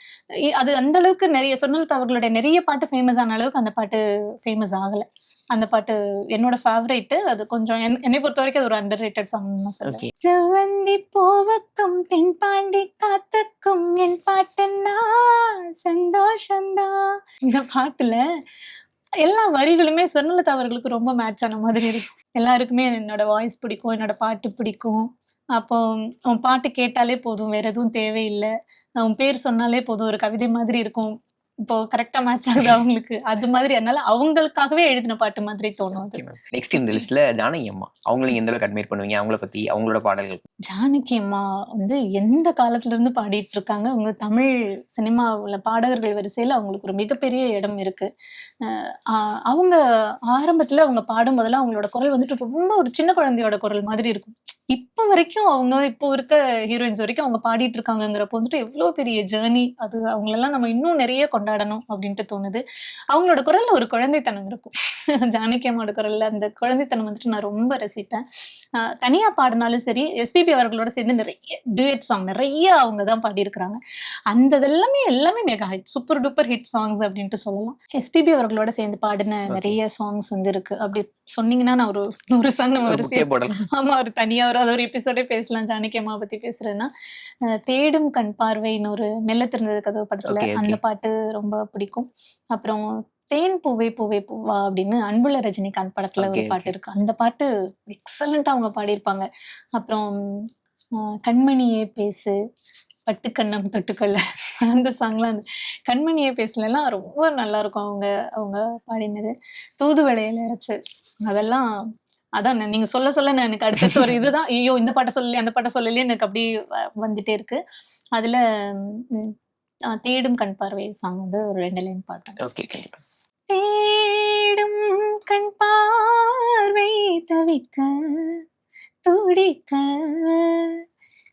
அது அந்த அளவுக்கு நெறைய சொர்ணலதா அவர்களுடைய நெறைய பாட்டு ஃபேமஸ் ஆன அளவுக்கு அந்த பாட்டு ஃபேமஸ் ஆகல. அந்த பாட்டு என்னோட ஃபேவரைட்டு. அது கொஞ்சம் என்னைய பொறுத்தவரைக்கும் அது ஒரு அண்டர் ரேட்டட் சாங்ன்னு தான் சொல்லுவேன். ஓகே. செவ்வந்தி பூவுக்கும் தென்பாண்டி காத்துக்கும் என் பாட்டுன்னா சந்தோஷந்தான். இந்த பாட்டுல எல்லா வரிகளுமே சுவர்ணலதா அவர்களுக்கு ரொம்ப மேட்ச் ஆன மாதிரி இருக்கும். எல்லாருக்குமே என்னோட வாய்ஸ் பிடிக்கும், என்னோட பாட்டு பிடிக்கும். அப்போ உன் பாட்டு கேட்டாலே போதும், வேற எதுவும் தேவையில்ல. உன் பேர் சொன்னாலே போதும், ஒரு கவிதை மாதிரி இருக்கும். இப்போ கரெக்ட்டா மேட்ச் ஆகுது அவங்களுக்கு. அது மாதிரி அதனால அவங்களுக்காகவே எழுதின பாட்டு மாதிரி தோணும் அது. Okay ma'am. நெக்ஸ்ட் இந்த லிஸ்ட்ல ஜானகி அம்மா. அவங்கள நீங்க எந்த அளவுக்கு அட்மையர் பண்ணுவீங்க? அவங்கள பத்தி, அவங்களோட பாடல்கள். ஜானகி அம்மா வந்து எந்த காலத்துல இருந்து பாடிட்டு இருக்காங்க. அவங்க தமிழ் சினிமாவுல பாடகர்கள் வரிசையில அவங்களுக்கு ஒரு மிகப்பெரிய இடம் இருக்கு. அவங்க ஆரம்பத்துல அவங்க பாடும்போதெல்லாம் அவங்களோட குரல் வந்துட்டு ரொம்ப ஒரு சின்ன குழந்தையோட குரல் மாதிரி இருக்கும். இப்ப வரைக்கும் அவங்க இப்போ இருக்க ஹீரோயின்ஸ் வரைக்கும் அவங்க பாடிட்டு இருக்காங்கங்கிறப்போ வந்துட்டு எவ்வளோ பெரிய ஜேர்னி அது. அவங்களெல்லாம் நம்ம இன்னும் நிறைய கொண்டாடணும் அப்படின்ட்டு தோணுது. அவங்களோட குரல்ல ஒரு குழந்தைத்தனம் இருக்கும். ஜானகி அம்மாவோட குரல்ல அந்த குழந்தைத்தனம் வந்துட்டு நான் ரொம்ப ரசிப்பேன். தனியா பாடினாலும் சரி, எஸ்பிபி அவர்களோட சேர்ந்து நிறைய டூயட் சாங் நிறைய அவங்க தான் பாடியிருக்கிறாங்க. அந்த எல்லாமே mega hit, super duper hit songs அப்படின்ட்டு சொல்லலாம். எஸ்பிபி அவர்களோட சேர்ந்து பாடின நிறைய சாங்ஸ் வந்து இருக்கு. அப்படி சொன்னீங்கன்னா நான் ஒரு 100 சாங் நம்ம ஒரு புக்கே போடலாம். ஆமா, ஒரு தனியா அது ஒரு எபிசோடே பேசலாம். ஜானகி அம்மா பத்தி பேசுறதுன்னா, தேடும் கண் பார்வைன்னு ஒரு மெல்ல திறந்தது கதவு படத்துல ஓகே, ஓகே. அந்த பாட்டு ரொம்ப பிடிக்கும். அப்புறம் தேன் பூவே பூவே பூவா அப்படின்னு அன்புள்ள ரஜினிகாந்த் படத்துல ஒரு ஓகே, பாட்டு ஓகே. இருக்கு. அந்த பாட்டு எக்ஸலண்டா அவங்க பாடியிருப்பாங்க. அப்புறம் கண்மணியே பேசு, பட்டுக்கண்ணம் தொட்டுக்கொள்ள அந்த சாங்லாம் அந்த கண்மணியே பேசலலாம் ரொம்ப நல்லா இருக்கும் அவங்க அவங்க பாடினது. தூதுவளையில இறைச்சு அதெல்லாம் அதான் நீங்க சொல்ல சொல்ல நான் எனக்கு அடுத்தடுத்து ஒரு இதுதான் ஐயோ இந்த பாட்டை சொல்லலையே அந்த பாட்டை சொல்லலையே எனக்கு அப்படி வந்துட்டே இருக்கு. அதுல ம், தேடும் கண் பார்வை சாங் வந்து ஒரு 2 லைன் பாடுறேன். ஓகே, கண்டிப்பா. தேடும் கண் பார்வை தவிக்க துடிக்க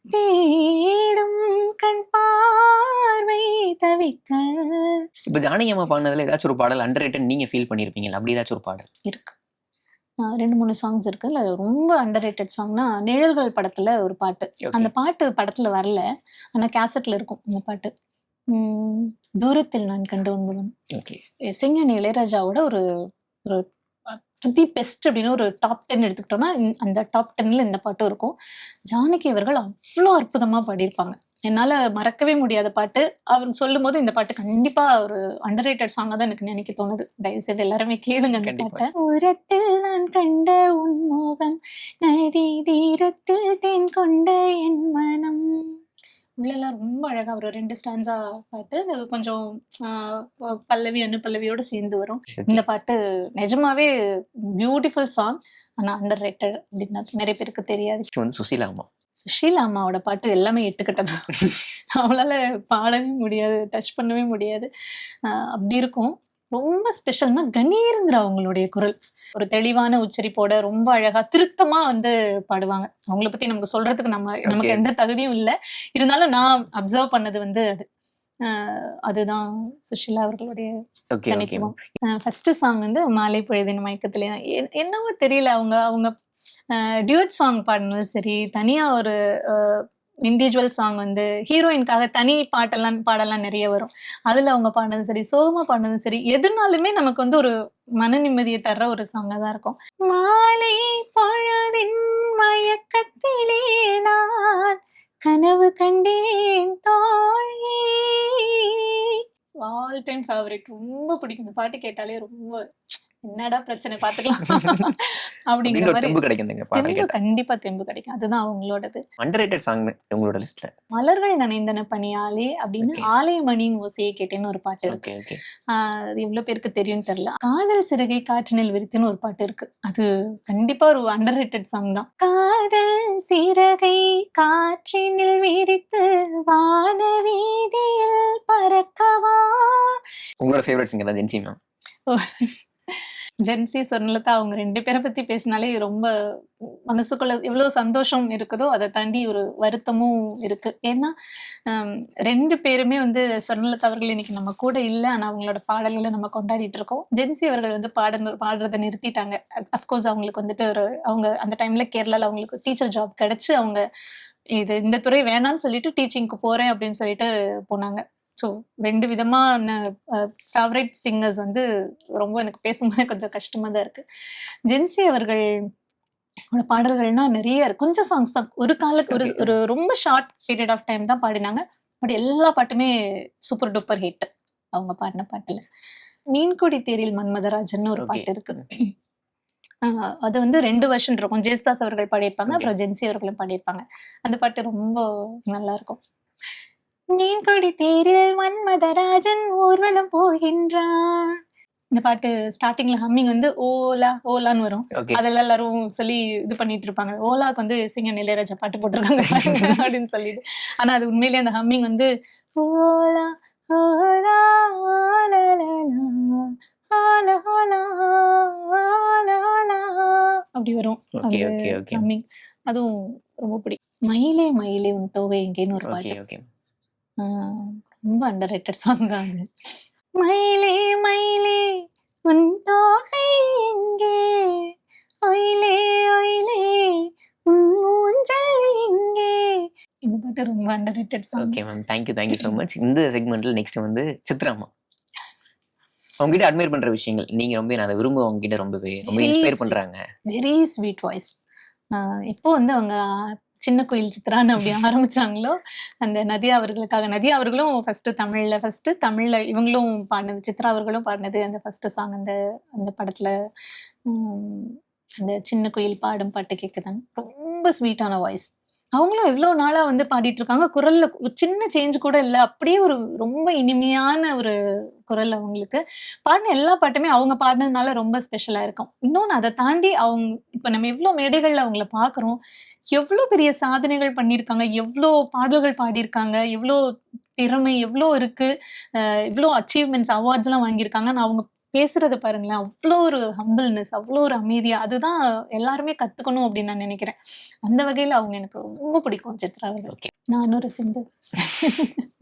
தேடும் கண் பார்வை தவிக்க இப்ப ஜானகி அம்மா பாடுனதுல ஏதாச்சும் ஒரு பாடல் அண்டர் ரேட்டட் நீங்க ஃபீல் பண்ணிருப்பீங்கல்ல, அப்படி ஏதாச்சும் ஒரு பாடல்? இருக்கு. 2, 3 சாங்ஸ் இருக்கு. அதுல ரொம்ப அண்டர் ரேட்டட் சாங்னா நிழல்கள் படத்துல ஒரு பாட்டு. ஓகே, அந்த பாட்டு படத்துல வரல. ஆனா கேசட்ல இருக்கும் அந்த பாட்டு. தூரத்தில் நான் கண்ட உன்முகம். ஓகே. இசைஞானி இளையராஜாவோட ஒரு ஒரு தி பெஸ்ட் அப்படின்னு ஒரு டாப் 10 எடுத்துக்கிட்டோம்னா அந்த டாப் 10ல இந்த பாட்டும் இருக்கும். ஜானகி அவர்கள் அவ்வளோ அற்புதமா பாடியிருப்பாங்க. என்னால மறக்கவே முடியாத பாட்டு. அவர் சொல்லும்போது இந்த பாட்டு கண்டிப்பா ஒரு அண்டர் ரேட்டட் சாங்கா தான் எனக்கு நினைக்க தோணுது. தயவு செய்து எல்லாருமே கேளுங்க அந்த கண்டிப்பா. பாட்டை. தூரத்தில் நான் கண்ட உன்முகம், நதி தீரத்தில் தேன் கொண்ட என் மனம். உள்ளெல்லாம் ரொம்ப அழகா ஒரு 2 ஸ்டான்ஸா பாட்டு. அது கொஞ்சம் பல்லவி அனுபல்லவியோட சேர்ந்து வரும். ஓகே. இந்த பாட்டு நிஜமாவே பியூட்டிஃபுல் சாங். ஆனா அண்டர் ரேட்டட் அப்படின்னு நிறைய பேருக்கு தெரியாது. நெக்ஸ்ட் வந்து சுசீலா அம்மா. சுஷீலா அம்மாவோட பாட்டு எல்லாமே 8 கட்டதான். அவளால பாடவே முடியாது, டச் பண்ணவே முடியாது. அப்படி இருக்கும். ரொம்ப ஸ்பெஷல்னா கணீருங்கிற அவங்களுடைய குரல். ஒரு தெளிவான உச்சரிப்போட ரொம்ப அழகா திருத்தமா வந்து பாடுவாங்க. அவங்கள பத்தி நமக்கு சொல்றதுக்கு நமக்கு ஓகே. எந்த தகுதியும் இல்ல. இருந்தாலும் நான் அப்சர்வ் பண்ணது வந்து அது. அதுதான் சுஷீலா அவர்களுடைய ஓகே, ஓகே. தனித்துவம். ஃபர்ஸ்ட் சாங் வந்து மாலை பொழுதின் மயக்கத்திலே என்னவோ தெரியல அவங்க அவங்க டியூட் சாங் பாடினதும் சரி, தனியா ஒரு இண்டிவிஜுவல் சாங் வந்து ஹீரோயின்காக தனி பாடலாம் நிறைய வரும். அதுல அவங்க பாடினதும் சரி, சோகமா பாடினதும் சரி, எதுனாலுமே நமக்கு வந்து ஒரு மன நிம்மதியை தர்ற ஒரு சாங்கா தான் இருக்கும். மாலை பொழுதின் மயக்கத்திலே நான் கனவு கண்டேன் தோழி. All time favourite. ரொம்ப பிடிக்கும். இந்த பாட்டு கேட்டாலே ரொம்ப என்னடா பிரச்சனை பாத்துக்கலாம் அப்படிங்கிற அப்படின்னு ஒரு மாதிரி தெம்பு கிடைக்கும் இந்த பாடல் தெம்பு கேட்டா. கண்டிப்பா தெம்பு கிடைக்கும். அதுதான் அவங்களோடது. அண்டர் ரேட்டட் சாங் உங்களோட லிஸ்ட்ல. மலர்கள் நனைந்தன பனியாலே அப்படின்னு ஓகே, ஆலயமணியின் ஓசையை கேட்டேன்னு ஒரு பாட்டு இருக்கு. Okay, okay. அது எவ்வளவு பேருக்கு தெரியும்னு தெரியல. காதல் சிறகை காற்றினில் விரித்துன்னு ஒரு பாட்டு இருக்கு. அது கண்டிப்பா ஒரு அண்டர் ரேட்டட் சாங் தான். காதல் சிறகை காற்றினில் விரித்து வான வீதியில் பறக்கவா. உங்களோட ஃபேவரட் சிங்கர் தான் ஜென்சி மேம். ஜென்சி சொர்ணலதா அவங்க 2 பேரை பத்தி பேசினாலே ரொம்ப மனசுக்குள்ள எவ்வளவு சந்தோஷம் இருக்குதோ அதை தாண்டி ஒரு வருத்தமும் இருக்கு. ஏன்னா 2 பேருமே வந்து சொர்ணலதா அவர்கள் இன்னைக்கு நம்ம கூட இல்லை. ஆனா அவங்களோட பாடல்களை நம்ம கொண்டாடிட்டு இருக்கோம். ஜென்சி அவர்கள் வந்து பாடுறதை நிறுத்திட்டாங்க. அஃப்கோர்ஸ் அவங்களுக்கு வந்துட்டு அவங்க அந்த டைம்ல கேரளால அவங்களுக்கு டீச்சர் ஜாப் கிடைச்சு அவங்க இந்த துறை வேணாம்னு சொல்லிட்டு டீச்சிங்க்கு போறேன் அப்படின்னு சொல்லிட்டு போனாங்க. ஸோ 2 விதமான ஃபேவரட் சிங்கர்ஸ் வந்து ரொம்ப எனக்கு பேசும்போது கொஞ்சம் கஷ்டமா தான் இருக்கு. ஜென்சி அவர்கள் பாடல்கள்னா நிறைய இருக்கு. கொஞ்சம் சாங்ஸ் தான். ஒரு ஒரு ஒரு ரொம்ப ஷார்ட் பீரியட் ஆஃப் டைம் தான் பாடினாங்க. பட் எல்லா பாட்டுமே சூப்பர் டூப்பர் ஹிட் அவங்க பாடின பாட்டுல. மீன்கொடி தேரில் மன்மதராஜன் ஒரு ஓகே. பாட்டு இருக்கு. அது வந்து 2 வெர்ஷன் இருக்கும். ஜேசுதாஸ் அவர்கள் பாடியிருப்பாங்க. ஓகே. அப்புறம் ஜென்சி அவர்களும் பாடியிருப்பாங்க. அந்த பாட்டு ரொம்ப நல்லா இருக்கும். மீன்கொடி தேரில் மன்மதராஜன் ஊர்வலம் போகின்றான். இந்த பாட்டு ஸ்டார்டிங்ல ஹம்மிங் வந்து ஓலா ஓலான்னு வரும். ஓகே. அதெல்லாம் எல்லாரும் சொல்லி இது பண்ணிட்டு இருப்பாங்க. ஓலாக்கு வந்து சிங்கன் இளையராஜா பாட்டு போட்டிருக்காங்க பாருங்க அப்படின்னு சொல்லிட்டு. ஆனா அது உண்மையிலேயே அந்த ஹம்மிங் வந்து ஓலா ஓலா ஓலலலா, ஓலா ஓலா ஓலா ஓலா அப்படி வரும் ஓகே. அந்த ஓகே. ஓகே. ஹம்மிங். அதுவும் ரொம்ப பிடிக்கும். மயிலே மயிலே உன் தொகை எங்கேன்னு ஒரு ஓகே. பாட்டு. ஓகே. ரொம்ப அண்டர் ரேட்டட் சாங் தான் அது. மயிலே மயிலே உன் தொகை எங்கே, ஒயிலே ஒயிலே உன் ஊஞ்சல் எங்கே. இந்த பாட்டு ரொம்ப under rated song. Okay ma'am. Thank you so much. இந்த செக்மெண்ட்ல நெக்ஸ்ட் வந்து சித்ராமா. அவங்ககிட்ட அட்மையர் பண்ற விஷயங்கள் நீங்க ரொம்ப நான் அதை விரும்ப அவங்ககிட்ட ரொம்பவே ரொம்ப Very இன்ஸ்பயர் sweet. பண்றாங்க. Very sweet voice. இப்போ வந்து அவங்க சின்ன குயில் சித்ரான்னு அப்படி ஆரம்பிச்சாங்களோ, அந்த நதியா அவர்களுக்காக நதியா அவர்களும் ஃபர்ஸ்ட் தமிழ்ல இவங்களும் பாடினது, சித்ரா அவர்களும் பாடினது அந்த ஃபர்ஸ்ட் சாங் அந்த அந்த படத்துல. உம், அந்த சின்ன குயில் பாடும் பாட்டு கேட்குதாங்க. ரொம்ப ஸ்வீட்டான வாய்ஸ். அவங்களும் எவ்வளோ நாளா வந்து பாடிட்டு இருக்காங்க. குரல்ல ஒரு சின்ன சேஞ்ச் கூட இல்லை. அப்படியே ஒரு ரொம்ப இனிமையான ஒரு குரல் அவங்களுக்கு. பாடின எல்லா பாட்டுமே அவங்க பாடினதுனால ரொம்ப ஸ்பெஷலா இருக்கும். இன்னொன்னு அதை தாண்டி அவங்க இப்ப நம்ம எவ்வளோ மேடைகள்ல அவங்கள பார்க்குறோம். எவ்வளோ பெரிய சாதனைகள் பண்ணியிருக்காங்க. எவ்வளோ பாடல்கள் பாடியிருக்காங்க. எவ்வளோ திறமை எவ்வளோ இருக்கு. இவ்வளோ அச்சீவ்மெண்ட்ஸ் அவார்ட்ஸ்லாம் வாங்கியிருக்காங்க. நான் அவங்க பேசுறத பாருங்களேன். அவ்வளோ ஒரு ஹம்பிள்னஸ், அவ்வளோ ஒரு அமைதியா. அதுதான் எல்லாருமே கத்துக்கணும் அப்படின்னு நான் நினைக்கிறேன். அந்த வகையில அவங்க எனக்கு ரொம்ப பிடிக்கும் சித்ரா அவர்கள். ஓகே. நான் ஒரு சிந்து.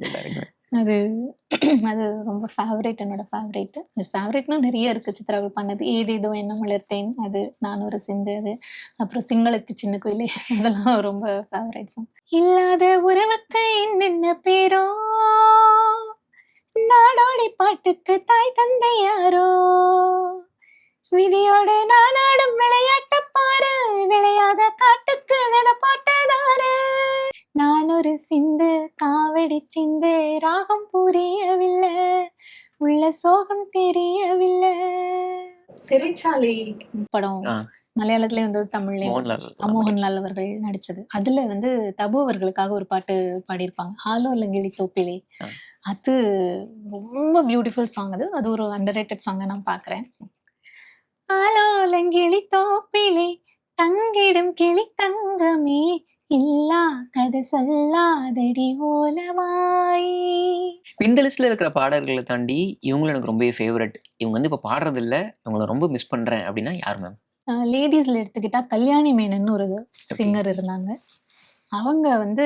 எல்லாருக்குமே. அது அது ரொம்ப ஃபேவரேட், என்னோட ஃபேவரேட். ஃபேவரேட்னா நிறைய இருக்கு சித்ரா அவர்கள் பண்ணது. ஏதேதோ என்ன மலர்த்தேன், அது நான் ஒரு சிந்து, அது அப்புறம் சிங்களத்து சின்ன கோயிலே, அதெல்லாம் ரொம்ப ஃபேவரேட் சாங். இல்லாத உறவுக்கு என்னென்ன பேரோ, நாடோடி பாட்டுக்கு தாய் தந்தை யாரோ, விதியோடு நான் ஆடும் விளையாட்ட பாரு, விளையாத காட்டுக்கு விதை போட்டதாரு. நான் ஒரு சிந்து காவடி சிந்து, ராகம் புரியவில்லை, உள்ள சோகம் தெரியவில்லை. சிறைச்சாலை படம் ஆ, மலையாளத்திலே வந்தது, தமிழ்லயும் மோகன்லால் வந்துச்சு. மோகன்லால் அவர்கள் நடிச்சது. அதுல வந்து தபு அவர்களுக்காக ஒரு பாட்டு பாடியிருப்பாங்க, ஹாலோ லங்கிலி தோப்பிலே. ஆ. அது ரொம்ப பியூட்டிஃபுல் சாங். அது அது ஒரு அண்டர்ரேட்டட் சாங்கை நான் பார்க்குறேன். ஹாலோ லங்கிலி தோப்பிலே தங்கிடும் கிளி தங்கமே, இல்லா கதை சொல்லாதடி ஓலவாய். இந்த லிஸ்ட்ல இருக்கிற பாடல்களை தாண்டி இவங்களும் எனக்கு ரொம்ப ஃபேவரட். இவங்க வந்து இப்ப பாடுறது இல்ல, இவங்கள ரொம்ப மிஸ் பண்றேன் அப்படின்னா யார் மேம்? லேடிஸ்ல எடுத்துக்கிட்டா கல்யாணி மேனன் ஒரு சிங்கர் இருந்தாங்க. அவங்க வந்து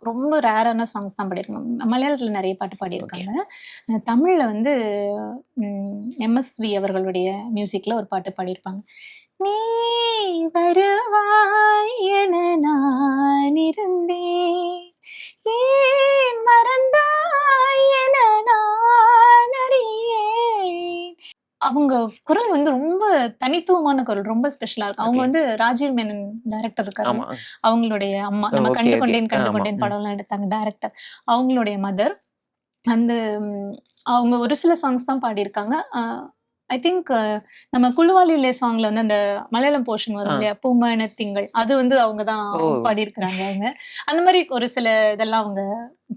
ரொம்ப ரேரான சாங்ஸ் தான் பாடியிருக்காங்க. மலையாளத்துல நிறைய பாட்டு பாடியிருக்காங்க. தமிழ்ல வந்து எம்எஸ்வி அவர்களுடைய மியூசிக்ல ஒரு பாட்டு பாடியிருப்பாங்க. நீ வருவாய் என நான் இருந்தேன், ஏன் மறந்தாய் என நான் அறியேன். அவங்க குரல் வந்து ரொம்ப தனித்துவமான குரல், ரொம்ப ஸ்பெஷலா இருக்கும். அவங்க ஓகே. வந்து ராஜீவ் மேனன் டைரக்டர் இருக்காரு, ஆமா. அவங்களுடைய அம்மா. நம்ம ஓகே. கண்டு ஓகே. கொண்டேன் கண்டு ஆமா. கொண்டேன் படம்லாம் எடுத்தாங்க டைரக்டர். அவங்களுடைய மதர். அந்த அவங்க ஒரு சில சாங்ஸ் தான் பாடியிருக்காங்க. ஐ திங்க் நம்ம குழுவாலிலே சாங்ல வந்து அந்த மலையாளம் போர்ஷன் வரும் இல்லையா, பூமண திங்கள், அது வந்து அவங்க தான் ஓ. பாடியிருக்கிறாங்க. அவங்க அந்த மாதிரி ஒரு சில இதெல்லாம் அவங்க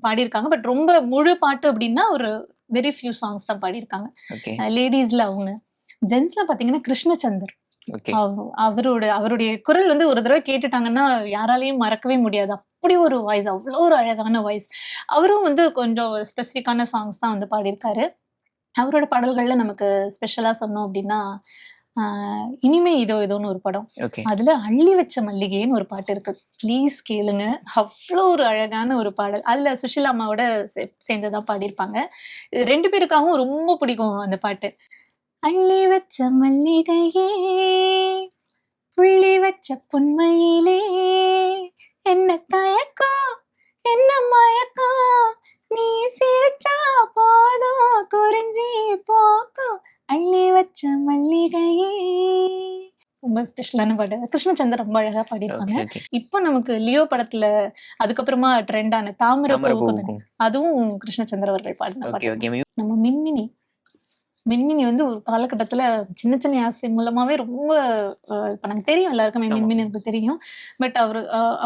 பாடியிருக்காங்க. பட் ரொம்ப முழு பாட்டு அப்படின்னா ஒரு வெரி ஃபியூ சாங்ஸ் தான் பாடியிருக்காங்க. ஓகே. லேடிஸ்ல அவங்க. ஜென்ஸ்ல பாத்தீங்கன்னா கிருஷ்ணச்சந்தர். ஓகே. அவருடைய குரல் வந்து ஒரு தடவை கேட்டுட்டாங்கன்னா யாராலையும் மறக்கவே முடியாது. அப்படி ஒரு வாய்ஸ், அவ்வளோ ஒரு அழகான வாய்ஸ். அவரும் வந்து கொஞ்சம் ஸ்பெசிஃபிக்கான சாங்ஸ் தான் வந்து பாடியிருக்காரு. அவரோட பாடல்கள்ல நமக்கு ஸ்பெஷலா சொன்னோம் அப்படின்னா இனிமே இதோ இதோன்னு ஒரு படம். ஓகே. அதுல அள்ளி வச்ச மல்லிகைன்னு ஒரு பாட்டு இருக்கு. ப்ளீஸ் கேளுங்க. அவ்வளோ ஒரு அழகான ஒரு பாடல். அதுல சுஷிலா அம்மாவோட சேர்ந்துதான் பாடியிருப்பாங்க. 2 பேருக்காகவும் ரொம்ப பிடிக்கும் அந்த பாட்டு. அள்ளி வச்ச மல்லிகையே, புள்ளி வச்ச பொன்மையிலே, என்ன தயக்கம் என்ன மயக்கம், நீ சிரிச்சா போதும் குறிஞ்சி போக்கும், அள்ளி வச்ச மல்லிகையே. ரொம்ப ஸ்பெஷலான பாட்டு. கிருஷ்ணச்சந்தர் ரொம்ப அழகா பாடியிருப்பாங்க. ஓகே. இப்போ நமக்கு லியோ படத்துல அதுக்கப்புறமா ட்ரெண்டான தாமரை தாமரை பூவுக்கும் பூவுக்கும். அதுவும் கிருஷ்ணச்சந்தர் அவர்கள் பாடின ஓகே. பாட்டு. ஓகே. நம்ம மின்மினி மின்மினி வந்து ஒரு காலகட்டத்துல சின்ன சின்ன ஆசை மூலமாவே ரொம்ப இப்ப எனக்கு தெரியும் எல்லாருக்குமே ஆமா. மின்மினி எனக்கு தெரியும். பட்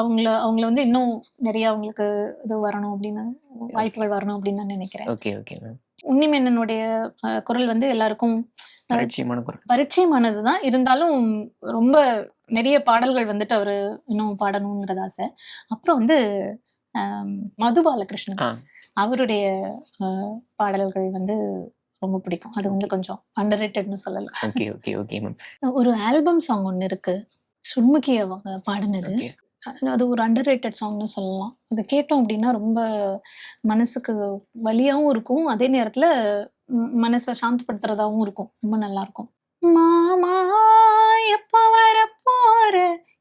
அவங்கள வந்து இன்னும் நிறைய அவங்களுக்கு இது வரணும் அப்படின்னு வாய்ப்புகள் வரணும் அப்படின்னு நான் நினைக்கிறேன். Okay, okay ma'am. உன்னிமேனனுடைய குரல் வந்து எல்லாருக்கும் பரிச்சயமான குரல். பரிச்சயமானதுதான். இருந்தாலும் ரொம்ப நிறைய பாடல்கள் வந்துட்டு அவரு இன்னும் பாடணுங்கிறது ஆசை. அப்புறம் வந்து மது பாலகிருஷ்ணன் ஆ. அவருடைய பாடல்கள் வந்து ரொம்ப பிடிக்கும். அது வந்து கொஞ்சம் அண்டர் ரேட்டட்னு சொல்லலாம். Okay, okay, okay ma'am. ஒரு ஆல்பம் சாங் ஒண்ணு இருக்கு. சுண்முகி அவங்க பாடுனது. ஓகே. அது ஒரு அண்டர் ரேட்டட் சாங்னு சொல்லலாம். அத கேட்டோம் அப்படின்னா ரொம்ப மனசுக்கு வலியாவும் இருக்கும். அதே நேரத்துல மனச சாந்தப்படுத்துறதாவும் இருக்கும். ரொம்ப நல்லா இருக்கும். மாமா எப்ப வரப்போற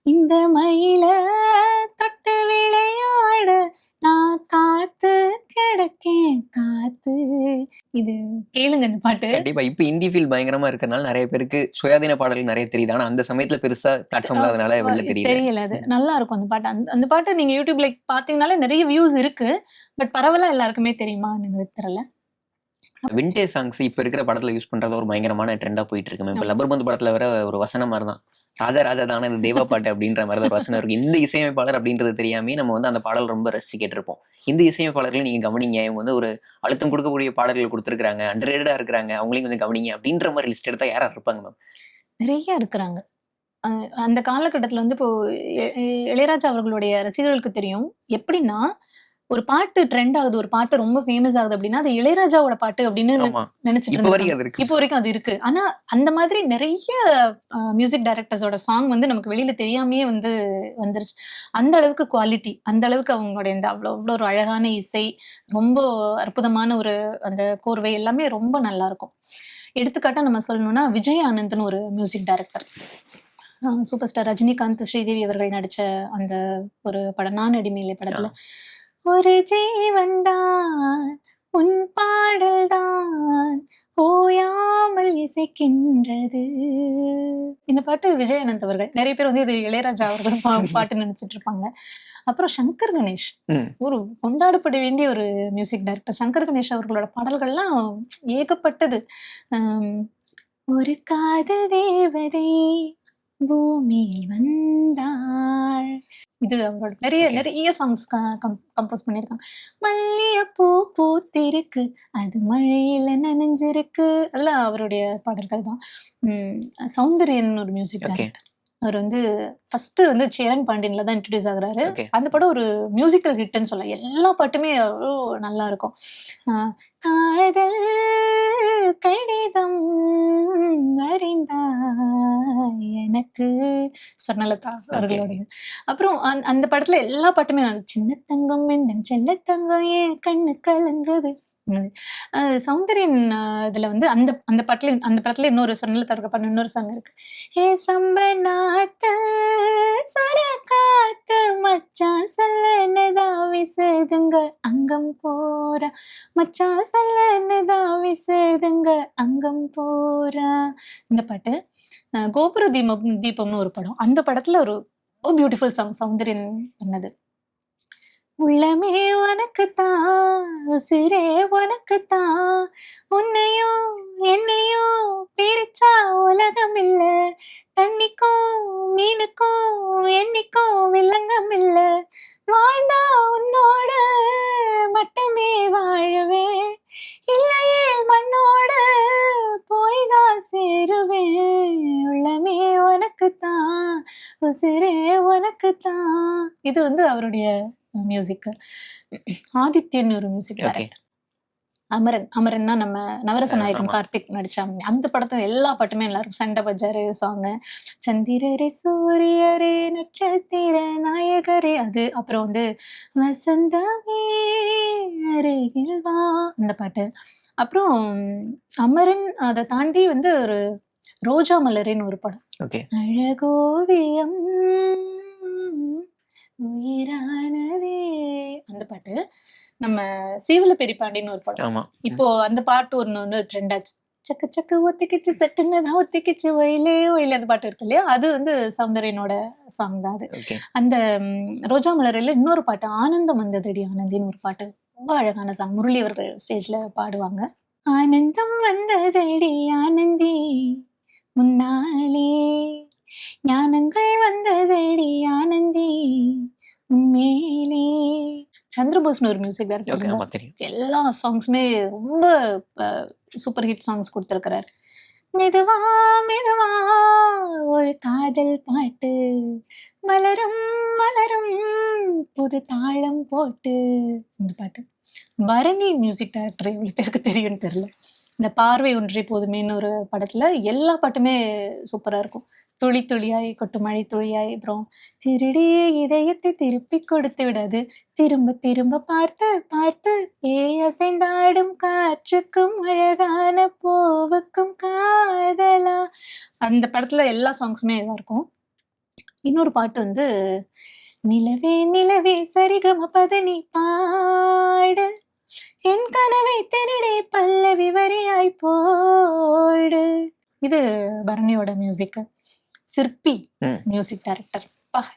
இந்த மயில தொட்டு விளையாட நான் காத்து கிடக்கேன் காத்து. இது கேளுங்க இந்த பாட்டு. கண்டிப்பா. இப்ப இண்டி ஃபீல் பயங்கரமா இருக்கறனால நெறைய பேருக்கு சுயாதீன பாடல்கள் நெறைய தெரியுது. ஆனா அந்த சமயத்துல பெருசா பிளாட்ஃபார்ம் இல்லாதனால வெளில தெரியல. தெரியல அது. நல்லா இருக்கும் அந்த பாட்டு. அந்த பாட்டு நீங்க YouTubeல பார்த்தீங்கனாலே நெறைய வியூஸ் இருக்கு. பட் பரவலா எல்லாருக்குமே தெரியுமான்னு எனக்கு தெரியல. விண்டேஜ் சாங்ஸ் இப்ப இருக்கிற படத்துல யூஸ் பண்றது ஒரு பயங்கரமான ட்ரெண்டா போயிட்டு இருக்கு. இப்ப ஆமா. லப்பர் பந்து படத்துல வர ஒரு வசனம் மாரிதான். ராஜா ராஜா தானே இது தேவா பாட்டு அப்படின்ற மாதிரி தான் ஒரு வசனம் இருக்கு. இந்த இசையமைப்பாளர் அப்படின்றது தெரியாமே நம்ம வந்து அந்த பாடல் ரொம்ப ரசிச்சு கேட்டிருப்போம். இந்த இசையமைப்பாளர்களை நீங்க கவனிங்க. இவங்க வந்து ஒரு அழுத்தம் கொடுக்கக்கூடிய பாடல்கள் கொடுத்துருக்காங்க. அண்டர்ரேட்டடா இருக்கிறாங்க. அவங்களையும் கொஞ்சம் கவனிங்க அப்படின்ற மாதிரி லிஸ்ட் எடுத்தா யாரா இருப்பாங்க மேம்? நிறைய இருக்கிறாங்க. அந்த காலகட்டத்துல வந்து இப்போ இளையராஜா அவர்களுடைய ரசிகர்களுக்கு தெரியும். எப்படின்னா ஒரு பாட்டு ட்ரெண்ட் ஆகுது, ஒரு பாட்டு ரொம்ப ஃபேமஸ் ஆகுது அப்படின்னா அது இளையராஜாவோட பாட்டு அப்படின்னு ஆமா. நினைச்சிட்டு இப்ப வரைக்கும் இருந்தாங்க. அது இருக்கு. இப்போ வரைக்கும் அது இருக்கு. ஆனா அந்த மாதிரி நிறைய மியூசிக் டைரக்டர்ஸோட சாங் வந்து நமக்கு வெளியில தெரியாமயே வந்து வந்துருச்சு. அந்த அளவுக்கு குவாலிட்டி, அந்த அளவுக்கு அவங்களுடைய இந்த அவ்வளோ ஒரு அழகான இசை, ரொம்ப அற்புதமான ஒரு அந்த கோர்வை எல்லாமே ரொம்ப நல்லா இருக்கும். எடுத்துக்காட்டா நம்ம சொல்லணும்னா விஜய் ஆனந்த்னு ஒரு music director. Super star Rajinikanth, Sridevi அவர்கள் நடிச்ச அந்த ஒரு படம் நான் அடிமையிலே படத்துல ஒரு ஜீவன் தான் உன் பாடல் தான் ஓயாமல் இசைக்கின்றது. இந்த பாட்டு விஜய் ஆனந்த் அவர்கள். நிறைய பேர் வந்து இது இளையராஜா அவர்கள் பாட்டு நினைச்சிட்டு இருப்பாங்க. அப்புறம் சங்கர் கணேஷ் ஒரு கொண்டாடப்பட வேண்டிய ஒரு மியூசிக் டைரக்டர். சங்கர் கணேஷ் அவர்களோட பாடல்கள்லாம் ஏகப்பட்டது. ஒரு காதல் தேவதை பூமியில் வந்தாள். இது அவரோட நிறைய சாங்ஸ் கம்போஸ் பண்ணியிருக்காங்க. மல்லிகைப்பூ பூத்திருக்கு அது மழையில நனைஞ்சிருக்கு. அதெல்லாம் அவருடைய பாடல்கள் தான். சௌந்தரியன் ஒரு மியூசிக் டைரக்டர். அவர் வந்து ஃபர்ஸ்ட் வந்து சேரன் பாண்டியன்ல தான் இன்ட்ரடியூஸ் ஆகுறாரு. அந்த படம் ஒரு மியூசிக்கல் ஹிட்னு சொல்லலாம். எல்லா பாட்டுமே அவ்வளோ நல்லா இருக்கும். காதல் கடிதம் அறிந்தாய் எனக்கு ஸ்வர்ணலதா அவர்களோடது. அப்புறம் அந்த படத்துல எல்லா பாட்டுமே சின்ன தங்கம் என் செல்ல தங்கம் ஏன் கண்ணு கலங்குது. சௌந்தரியன் இதுல வந்து அந்த படத்துல இன்னொரு ஸ்வர்ணலதா இருக்க பாட்டு இன்னொரு சாங் இருக்கு. ஏ சம்பனாத்து சரகாத்து மச்சான் சல்லனதா விசதுங்க அங்கம் போறா மச்சான் சல்லனதா விசதுங்க அங்கம் போறா. இந்த பாட்டு கோபுர தீபம்னு ஒரு படம். அந்த படத்துல ஒரு பியூட்டிஃபுல் சாங் சௌந்தரியன் பண்ணது. உள்ளமே உனக்குத்தான் உசிரே உனக்குத்தான் உன்னையும் என்னையும் பிரிச்சா உலகம் இல்ல தண்ணிக்கும் மீனுக்கும் என்னைக்கும் விலங்கம் இல்ல வாழ்ந்தா உன்னோட மட்டுமே வாழுவேன் இல்லையே மண்ணோட போய்தான் சேருவேன் உள்ளமே உனக்குத்தான் உசிரே உனக்குத்தான். இது வந்து அவருடைய மியூசிக். ஆதித்யன் ஒரு மியூசிக் டைரக்டர். அமரன்னா நம்ம நவரச நாயகன் கார்த்திக் நடிச்ச அந்த படத்துல எல்லா பாட்டுமே நல்லா இருக்கும். சண்டை பஜாரு சாங், சந்திரரே சூரியரே நட்சத்திர நாயகரே அது. அப்புறம் வந்து வசந்தமே அருகில் வா அந்த பாட்டு. அப்புறம் அமரன் அதை தாண்டி வந்து ஒரு ரோஜா மலரின்னு ஒரு படம். அழகோவியம் உயிரானதே அந்த பாட்டு. நம்ம சீவல பெரியபாண்டின்னு ஒரு படம். இப்போ அந்த பாட்டு ஒண்ணு ட்ரெண்ட் ஆச்சு. சக்கு சக்கு ஒத்திக்கிச்சு செட்டுன்னு தான் ஒத்திக்கிச்சு ஒயிலே ஒயில அந்த பாட்டு இருக்கு இல்லையா, அது வந்து சௌந்தரியனோட சாங் தான் அது. அந்த ரோஜா மலரில் இன்னொரு பாட்டு ஆனந்தம் வந்ததடி ஆனந்தின்னு ஒரு பாட்டு, ரொம்ப அழகான சாங். முரளி அவர்கள் ஸ்டேஜ்ல பாடுவாங்க. ஆனந்தம் வந்ததடி ஆனந்தி முன்னாலே, ஞானங்கள் வந்ததடி ஆனந்தி உன்மேலே. சந்திரபோஸ்னு ஒரு மியூசிக் டைரக்டர் ஓகே. இருந்தார். ஆமா தெரியும். எல்லா சாங்ஸுமே ரொம்ப சூப்பர் ஹிட் சாங்ஸ் கொடுத்துருக்கிறார். மெதுவா மெதுவா ஒரு காதல் பாட்டு, மலரும் மலரும் புது தாளம் போட்டு. இந்த பாட்டு பரணி மியூசிக் டைரக்டர் இவ்வளவு பேருக்கு தெரியும்னு தெரியல. இந்த பார்வை ஒன்றே போதுமேன்னு ஒரு படத்துல எல்லா பாட்டுமே சூப்பரா இருக்கும். துளி துளியாய் கொட்டு மழை துளியாய், அப்புறம் திருடிய இதயத்தை திருப்பி கொடுத்து விடாது, திரும்ப திரும்ப பார்த்து பார்த்து அசைந்தாடும் காற்றுக்கும் அழகான பூவுக்கும் காதலா. அந்த படத்துல எல்லா சாங்ஸுமே இதா இருக்கும். இன்னொரு பாட்டு வந்து நிலவே நிலவே சரிகம பதனி பாடு, என் கனவை திருடி பல்லவி வரியாய் போடு. இது பரணியோட மியூசிக். சிற்பி மியூசிக் டைரக்டர்.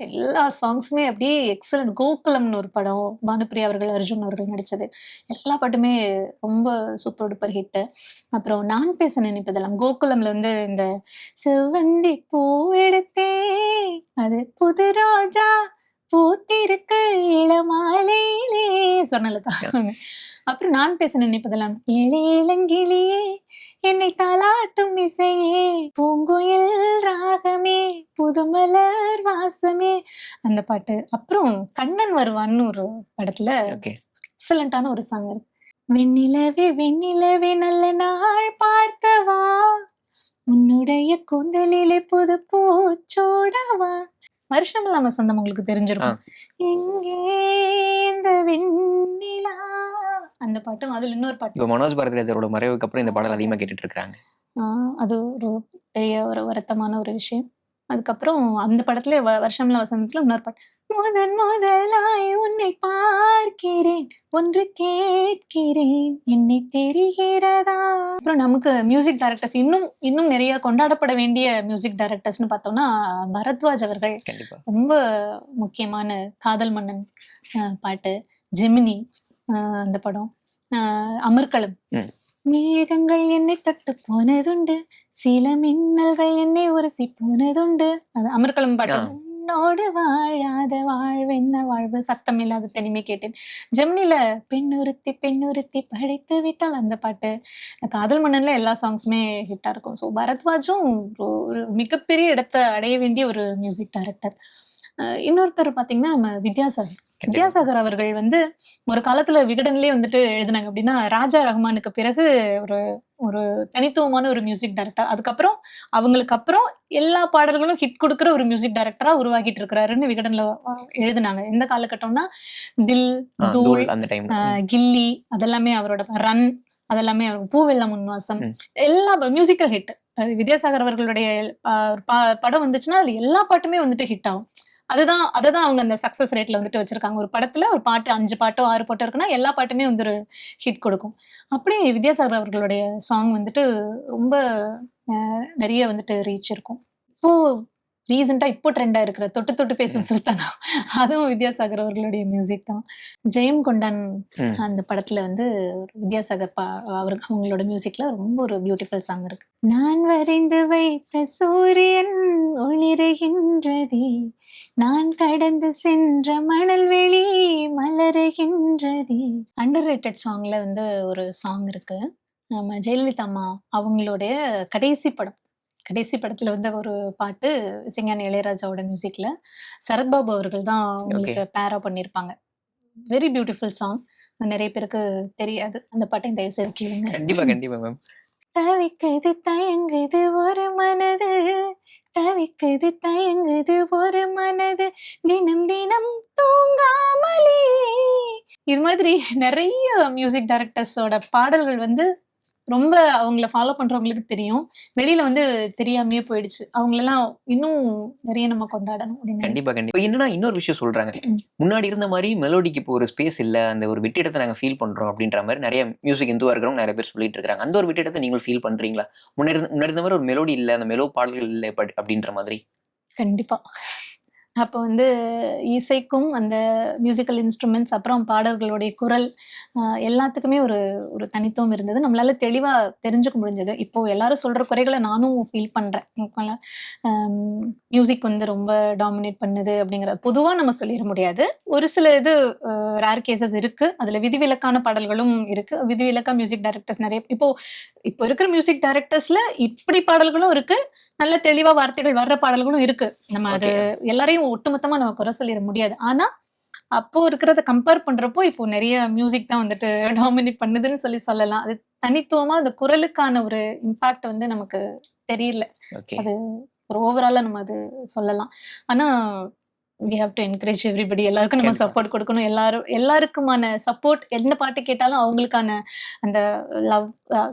எல்லா சாங்ஸுமே அப்படியே எக்ஸலன்ட். கோகுலம்னு ஒரு படம், பானுப்பிரியா அவர்கள் அர்ஜுன் அவர்கள் நடிச்சது. எல்லா பாட்டுமே ரொம்ப சூப்பர் டூப்பர் ஹிட். அப்புறம் நான் பேச நினைப்பதெல்லாம் கோகுலம்ல வந்து இந்த செவ்வந்தி பூ எடுத்தே அது புது ரோஜா பூத்திருக்கு இளமாலையிலே சொன்னலதா. அப்புறம் நான் பேச நினைப்பதெல்லாம் ஏழை இளங்கிளியே என்னை தாலாட்டும் இசையே பூங்குயில் ராகமே புதுமலர் வாசமே, அந்த பாட்டு. அப்புறம் கண்ணன் வருவான்னு ஒரு படத்துல எக்ஸலண்டான ஒரு சாங் இருக்கு. வெண்ணிலவே வெண்ணிலவே நல்ல நாள் பார்த்தவா, உன்னுடைய கூந்தலிலே புது பூச்சோடவா. வருஷமில்லா வசந்தம் உங்களுக்கு தெரிஞ்சிருக்கும். எங்கே இந்த வெண்ணிலா, அந்த பாட்டும். அதுல இன்னொரு பாட்டு மனோஜ் பாரதிராஜரோட மறைவுக்கு அப்புறம் இந்த பாடல் அதிகமா கேட்டுட்டு இருக்காங்க. அது ஒரு பெரிய ஒரு வருத்தமான ஒரு விஷயம். அதுக்கப்புறம் அந்த படத்துல வருஷமில்லா வசந்தத்துல இன்னொரு பாட்டு, முதன் முதலாய் உன்னை பார்க்கிறேன் ஒன்று கேட்கிறேன் என்னை தெரிகிறதா. அப்புறம் நமக்கு மியூசிக் டைரக்டர்ஸ் இன்னும் இன்னும் நிறைய கொண்டாடப்பட வேண்டிய மியூசிக் டைரக்டர்ஸ்னு பார்த்தோம்னா பரத்வாஜ் அவர்கள் ரொம்ப முக்கியமான. காதல் மன்னன் பாட்டு, ஜெமினி அந்த படம், அமர்க்களம். மேகங்கள் என்னை தொட்டு போனதுண்டு, சில மின்னல்கள் என்னை உரசி போனதுண்டு. அது அமர்க்களம் பாட்டு. உன்னோடு வாழாத வாழ்வென்ன வாழ்வு, சத்தம் இல்லாத தனிமை கேட்டேன். ஜெமினில பெண்ணுறுத்தி பெண்ணுறுத்தி படைத்து விட்டால், அந்த பாட்டு. காதல் மன்னன்ல எல்லா சாங்ஸுமே ஹிட்டா இருக்கும். ஸோ பரத்வாஜும் ஒரு மிகப்பெரிய இடத்தை அடைய வேண்டிய ஒரு மியூசிக் டைரக்டர். இன்னொருத்தர் பாத்தீங்கன்னா நம்ம வித்யாசாகர். வித்யாசாகர் அவர்கள் வந்து ஒரு காலத்துல விகடன்லயே வந்துட்டு எழுதினாங்க. அப்படின்னா ராஜா ரஹ்மானுக்கு பிறகு ஒரு ஒரு தனித்துவமான ஒரு மியூசிக் டைரக்டர். அதுக்கப்புறம் அவங்களுக்கு அப்புறம் எல்லா பாடல்களும் ஹிட் கொடுக்குற ஒரு மியூசிக் டைரக்டரா உருவாகிட்டு இருக்கிறாருன்னு விகடன்ல எழுதினாங்க. எந்த காலகட்டம்னா தில், தூள், கில்லி, அதெல்லாமே அவரோட ரன், அதெல்லாமே பூவெல்லாம் முன்வாசம், எல்லா மியூசிக்கல் ஹிட். வித்யாசாகர் அவர்களுடைய படம் வந்துச்சுன்னா அதுல எல்லா பாட்டுமே வந்துட்டு ஹிட் ஆகும். அதுதான் அவங்க அந்த சக்சஸ் ரேட்ல வந்துட்டு வச்சிருக்காங்க. ஒரு படத்துல ஒரு பாட்டு 5 பாட்டோ 6 பாட்டோ இருக்குன்னா எல்லா பாட்டுமே வந்து ஒரு ஹிட் கொடுக்கும். அப்படியே வித்யாசாகர் அவர்களுடைய சாங் வந்துட்டு ரொம்ப நிறைய வந்துட்டு ரீச் இருக்கும். இப்போ ரீசெண்டா இப்போ ட்ரெண்டா இருக்கிற தொட்டு தொட்டு பேசும் சுல்தானா, அதுவும் வித்யாசாகர் அவர்களுடைய மியூசிக் தான். ஜெயம் கொண்டான் அந்த படத்துல வந்து வித்யாசாகர் அவங்களோட மியூசிக்ல ரொம்ப ஒரு பியூட்டிஃபுல் சாங் இருக்கு. நான் வரைந்து வைத்த சூரியன் ஒளிருகின்றதே, நான் கடந்து சென்ற மணல் வெளி மலருகின்றதே. அண்டர் ரேட்டட் சாங்ல வந்து ஒரு சாங் இருக்கு. நம்ம ஜெயலலிதா அம்மா அவங்களுடைய கடைசி படத்துல வந்து ஒரு பாட்டு இசைஞானி இளையராஜாவோட மியூசிக்ல சரத்பாபு அவர்கள் தான் உங்களுக்கு பேரா பண்ணியிருப்பாங்க. Very beautiful song. நிறைய பேருக்கு தெரியாது. அந்த பாட்டை தயவு செய்து கேளுங்க. கண்டிப்பா கண்டிப்பா மேம். தவிக்குது தயங்குது ஒரு மனது, தவிக்குது தயங்குது ஒரு மனது, தினம் தினம் தூங்காமலே. இது மாதிரி நிறைய மியூசிக் டைரக்டர்ஸோட பாடல்கள் வந்து ரொம்ப அவங்கள ஃபாலோ பண்றவங்களுக்கு தெரியும். வெளியில வந்து தெரியாமையே போயிடுச்சு. அவங்களெல்லாம் இன்னும் நிறைய நம்ம கொண்டாடணும். கண்டிப்பா கண்டிப்பா. என்னன்னா இன்னொரு விஷயம் சொல்றாங்க, முன்னாடி இருந்த மாதிரி மெலோடிக்கு இப்போ ஒரு ஸ்பேஸ் இல்ல, அந்த ஒரு வெற்றிடத்தை நாங்க ஃபீல் பண்றோம் அப்படின்ற மாதிரி நிறைய மியூசிக் இந்துவா இருக்கிறவங்க நிறைய பேர் சொல்லிட்டு இருக்காங்க. அந்த ஒரு வெற்றிடத்தை நீங்கள் ஃபீல் பண்றீங்களா? முன்னாடி இருந்த மாதிரி ஒரு மெலோடி இல்ல, அந்த மெலோ பாடல்கள் இல்லை அப்படின்ற மாதிரி? கண்டிப்பா அப்போ வந்து இசைக்கும், அந்த மியூசிக்கல் இன்ஸ்ட்ருமெண்ட்ஸ், அப்புறம் பாடல்களுடைய குரல் எல்லாத்துக்குமே ஒரு ஒரு தனித்துவம் இருந்தது. நம்மளால தெளிவா தெரிஞ்சுக்க முடிஞ்சது. இப்போ எல்லாரும் சொல்ற குறைகள நானும் ஃபீல் பண்றேன். இப்போலாம் மியூசிக் வந்து ரொம்ப டாமினேட் பண்ணுது அப்படிங்கிறது பொதுவா நம்ம சொல்லிற முடியாது. ஒரு சில இது ரேர் கேஸஸ் இருக்கு. அதுல விதிவிலக்கான பாடல்களும் இருக்கு. விதிவிலக்கா மியூசிக் டைரக்டர்ஸ் நெறைய இப்போ இருக்கிற மியூசிக் டைரக்டர்ஸ்ல இப்படி பாடல்களும் இருக்கு. நல்ல தெளிவா வார்த்தைகள் வர்ற பாடல்களும் இருக்கு. நம்ம அது ஓகே. எல்லாரையும் ஒட்டுமொத்தமா நம்ம குறை சொல்லிற முடியாது. ஆனா, அப்போ இருக்கிறத கம்பேர் பண்றப்போ, இப்போ நெறைய மியூசிக் தான் வந்துட்டு டாமினேட் பண்ணுதுன்னு சொல்லலாம். அது தனித்துவமா அந்த குரலுக்கான ஒரு இம்பாக்ட் வந்து நமக்கு தெரியல. ஓகே. அது ஒரு ஓவராலா நம்ம அது சொல்லலாம். ஆனா, we have to encourage everybody. எல்லாருக்கும் நம்ம கண்டிப்பா. சப்போர்ட் குடுக்கணும். எல்லாருக்குமான சப்போர்ட் எந்த பாட்டு கேட்டாலும் அவங்களுக்கான அந்த லவ்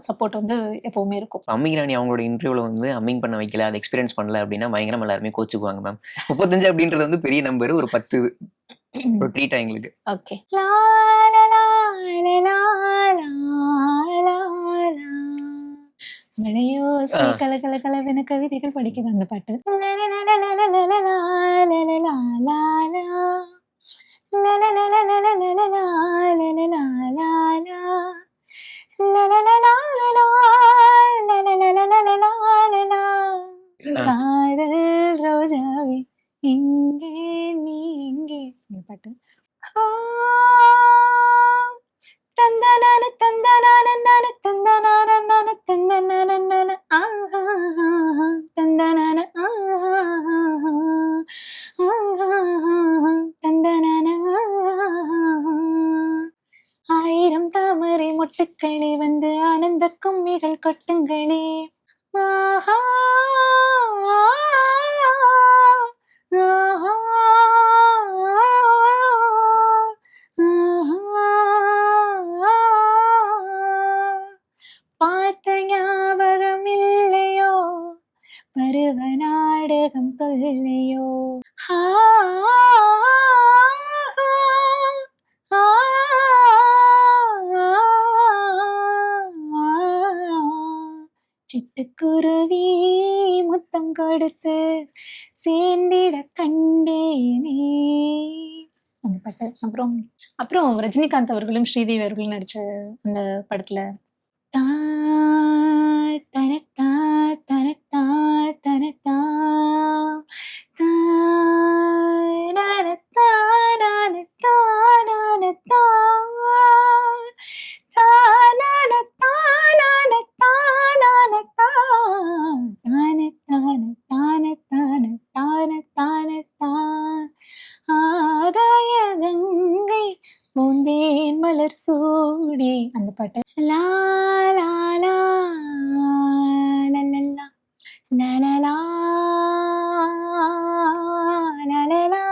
சப்போர்ட் வந்து எப்பவுமே இருக்கும். அம்மிங் ராணி அவங்களோட இன்டர்வியூல வந்து ஹம்மிங் பண்ண வைக்கல, அத எக்ஸ்பீரியன்ஸ் பண்ணல அப்டின்னா பயங்கரமா எல்லாருமே கோச்சுக்குவாங்க மேம். 35 அப்படின்றது வந்து பெரிய நம்பர். ஒரு 10 ஒரு ட்ரீட்டா எங்களுக்கு. ஓகே. லா லா லா லா லா லா லா லா. மழையோசை ஆ. கல கல கலவென கவிதைகள் படிக்குது அந்த பாட்டு. லா லா லா லா லா லா லா லா லா லா லா லா லா. லா லா லா லா லா லா லா லா லா லா லா லா லா. லா லா லா லா லா லா. லா லா லா லா லா லா லா லா. ஆ. காதல் ரோஜாவே இங்கே நீ எங்கே இந்த பாட்டு. ஆ, தந்தனான தந்தனான நான தந்தனான நான தந்தனான நான ஆஹா தந்தனான ஆஹா ஆஹா தந்தனான ஆஹா. ஆயிரம் தாமரை மொட்டுக்களே வந்து ஆனந்த கும்மிகள் கொட்டுங்களே. ஆஹா ஆஹா பார்த்த ஞாபகம் இல்லையோ பருவ நாடகம் தொல்லையோ. ஆ, ஆ, சிட்டுக்குருவி முத்தம் கொடுத்து சேர்ந்திட கண்டேனே அந்த பாட்டு. அப்புறம் அப்புறம் ரஜினிகாந்த் அவர்களும் ஸ்ரீதேவி அவர்களும் நடிச்ச அந்த படத்துல தா தனத்தா தனத்தா தனத்தா தா நானத்தா நானத்தா நானத்தா தா நானத்தா நானத்தா நானத்தா தான தான தான தான தான தான ஆகாய கங்கை பூந்தேன் மலர் சூடி அந்த பாட்டு. லா லா லா லலலா லலலா லலலா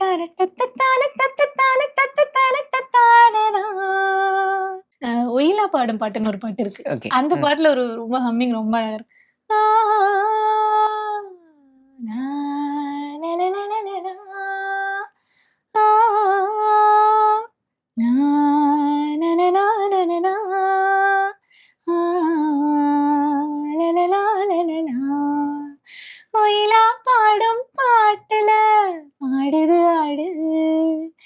தரத்தத்தத்தான தத்தத்தான தத்தத்தான தத்தானனா. ஒயிலா பாடும் பாட்டுன்னு ஒரு பாட்டு இருக்கு. ஓகே. அந்த ம். பாட்டுல ஒரு ரொம்ப ஹம்மிங் ரொம்ப அழகா இருக்கு. ஆ லா லலலலலலா. ஆ நா நனனா நனனா. ஆ லலலா லலலா. ஒயிலா பாடும் பாட்டுல ஆடுது ஆடு.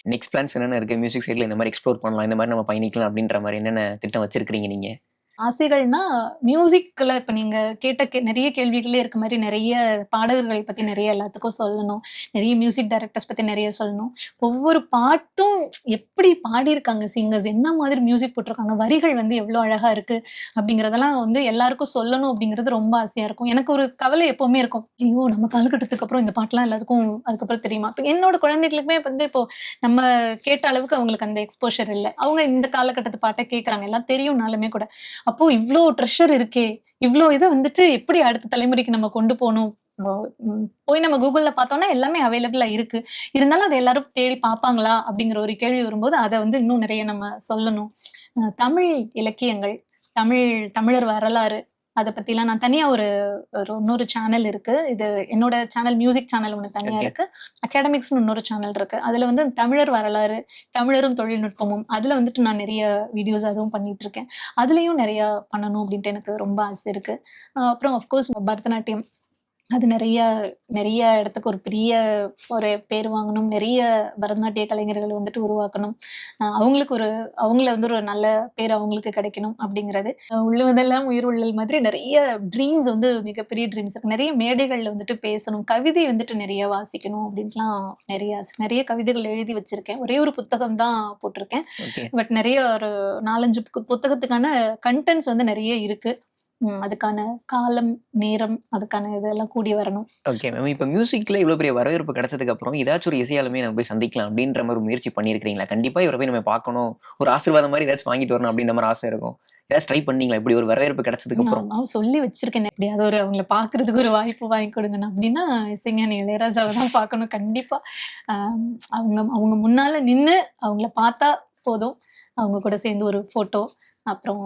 நெக்ஸ்ட் பிளான்ஸ் என்னென்ன இருக்கு? மியூசிக் சைட்ல இந்த மாரி எக்ஸ்ப்ளோர் பண்ணலாம். இந்த மாரி நம்ம பயணிக்கலாம் அப்படின்ற மாரி என்னென்ன திட்டம் வச்சிருக்கிறீங்க நீங்க? ஆசைகள்னா, மியூசிக்ல இப்ப நீங்க கேட்ட நெறைய கேள்விகளே இருக்க மாரி நெறைய பாடகர்கள் பத்தி நெறைய எல்லாத்துக்கும் சொல்லணும். நெறைய மியூசிக் டைரக்டர்ஸ் பத்தி நெறைய சொல்லணும். ஒவ்வொரு பாட்டும் எப்படி பாடியிருக்காங்க சிங்கர்ஸ், என்ன மாதிரி மியூசிக் போட்டிருக்காங்க, வரிகள் வந்து எவ்ளோ அழகா இருக்கு அப்படிங்கிறதெல்லாம் வந்து எல்லாருக்கும் சொல்லணும் அப்படிங்கிறது ரொம்ப ஆசையா இருக்கும். எனக்கு ஒரு கவலை எப்பவுமே இருக்கும். ஐயோ! நம்ம காலகட்டத்துக்கு அப்புறம் இந்த பாட்டுலாம் எல்லாத்துக்கும் அதுக்கப்புறம் தெரியுமா? இப்ப என்னோட குழந்தைகளுக்குமே வந்து இப்போ நம்ம கேட்ட அளவுக்கு அவங்களுக்கு அந்த எக்ஸ்போஷர் இல்ல. அவங்க இந்த காலகட்டத்து பாட்ட கேட்கறாங்க. எல்லாம் தெரியும்னாலுமே கூட. அப்போ இவ்ளோ ட்ரெஷர் இருக்கே! இவ்ளோ இத வந்துட்டு எப்படி அடுத்த தலைமுறைக்கு நம்ம கொண்டு போணும்? ஓ போய் நம்ம Googleல பார்த்தோம்னா எல்லாமே அவைலபிளா இருக்கு. இருந்தாலும் அத எல்லாரும் தேடி பார்ப்பாங்களா? அப்படிங்கிற ஒரு கேள்வி வரும்போது, அத வந்து இன்னும் நெறைய நம்ம சொல்லணும். தமிழ் இலக்கியங்கள், தமிழ் தமிழர் வரலாறு அத பத்திலாம் நான் தனியா ஒரு ஒரு இன்னொரு சேனல் இருக்கு. இது என்னோட சேனல் மியூசிக் சேனல் ஒண்ணு தனியா ஓகே. இருக்கு. அகாடமிக்ஸ்ன்னு இன்னொரு சேனல் இருக்கு. அதுல வந்து தமிழர் வரலாறு, தமிழரும் தொழில்நுட்பமும் அதுல வந்துட்டு நான் நெறைய வீடியோஸ் அதுவும் பண்ணிட்டு இருக்கேன். அதுலயும் நெறைய பண்ணணும் அப்டின்ட்டு எனக்கு ரொம்ப ஆசை இருக்கு. அப்புறம் ஆஃப் கோர்ஸ் பரதநாட்டியம். அது நிறைய நிறைய இடத்துக்கு ஒரு பெரிய ஒரு பேர் வாங்கணும். நிறைய பரதநாட்டிய கலைஞர்கள் வந்துட்டு உருவாக்கணும். அவங்களுக்கு அவங்கள வந்து ஒரு நல்ல பேர் அவங்களுக்கு கிடைக்கணும் அப்படிங்கிறது. உள்ளுவதெல்லாம் உயிர் உள்ளல் மாதிரி நிறைய ட்ரீம்ஸ் வந்து மிகப்பெரிய ட்ரீம்ஸ் இருக்கு. நிறைய மேடைகள்ல வந்துட்டு பேசணும். கவிதை வந்துட்டு நிறைய வாசிக்கணும் அப்படின்ட்டுலாம் நிறைய ஆசை. நிறைய கவிதைகள் எழுதி வச்சிருக்கேன். ஒரே ஒரு புத்தகம் தான் போட்டிருக்கேன். ஓகே. பட் நிறைய ஒரு 4, 5 புத்தகத்துக்கான கன்டென்ட்ஸ் வந்து நிறைய இருக்கு. அதுக்கான காலம், நேரம், அதுக்கான இதெல்லாம் கூடி வரணும். Okay ma'am. இப்ப மியூசிக்ல இவ்வளவு பெரிய வரவேற்பு கிடைச்சதுக்கு அப்புறம், ஏதாச்சும் ஒரு இசையாளுமைய நம்ம போய் சந்திக்கலாம் அப்படின்ற மாரி ஒரு முயற்சி பண்ணியிருக்கிறீங்களா? கண்டிப்பா இவர போய் நம்ம பார்க்கணும். ஒரு ஆசீர்வாதம் மாரி ஏதாச்சும் வாங்கிட்டு வரணும் அப்படின்ற மாரி ஆசை இருக்கும். ஏதாச்சும் ட்ரை பண்ணீங்களா? இப்படி ஒரு வரவேற்பு கிடைச்சதுக்கு அப்புறம்? நான் சொல்லி வச்சிருக்கேன். எப்படியாவது அவங்கள பார்க்கறதுக்கு ஒரு வாய்ப்பு வாங்கி கொடுங்கன்னு. அப்படின்னா இசைஞானி இளையராஜாவ தான் பார்க்கணும் கண்டிப்பா. அவங்க அவங்க முன்னால நின்னு அவங்கள பார்த்தா போதும். அவங்க கூட சேர்ந்து ஒரு ஃபோட்டோ, அப்புறம்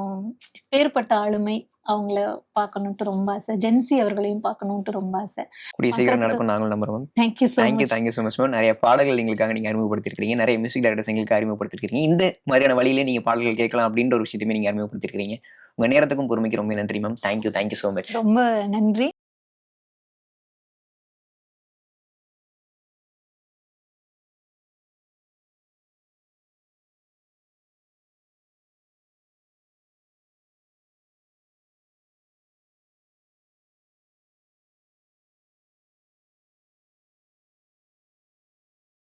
பேர்பட்ட ஆளுமை அவங்கள பார்க்கணுன்ட்டு ரொம்ப ஆசை. ஜென்சி அவர்களையும் பார்க்கணுன்ட்டு ரொம்ப ஆசை. கூடிய சீக்கிரம் நடக்கும் நாங்களும் நம்புறோம் ma'am. Thank you so much. Thank you so much ma'am. நிறைய பாடல்கள் எங்களுக்காக நீங்க அறிமுகப்படுத்தியிருக்கிறீங்க. நிறைய மியூசிக் டைரக்டர்ஸ் எங்களுக்கு அறிமுகப்படுத்தியிருக்கிறீங்க. இந்த மாதிரியான வழியிலே நீங்க பாடல்கள் கேட்கலாம் அப்படின்ற ஒரு விஷயத்தையுமே நீங்க அறிமுகப்படுத்தியிருக்கிறீங்க. உங்க நேரத்துக்கும் பொறுமைக்கு ரொம்ப நன்றி ma'am. Thank you so much. ரொம்ப நன்றி.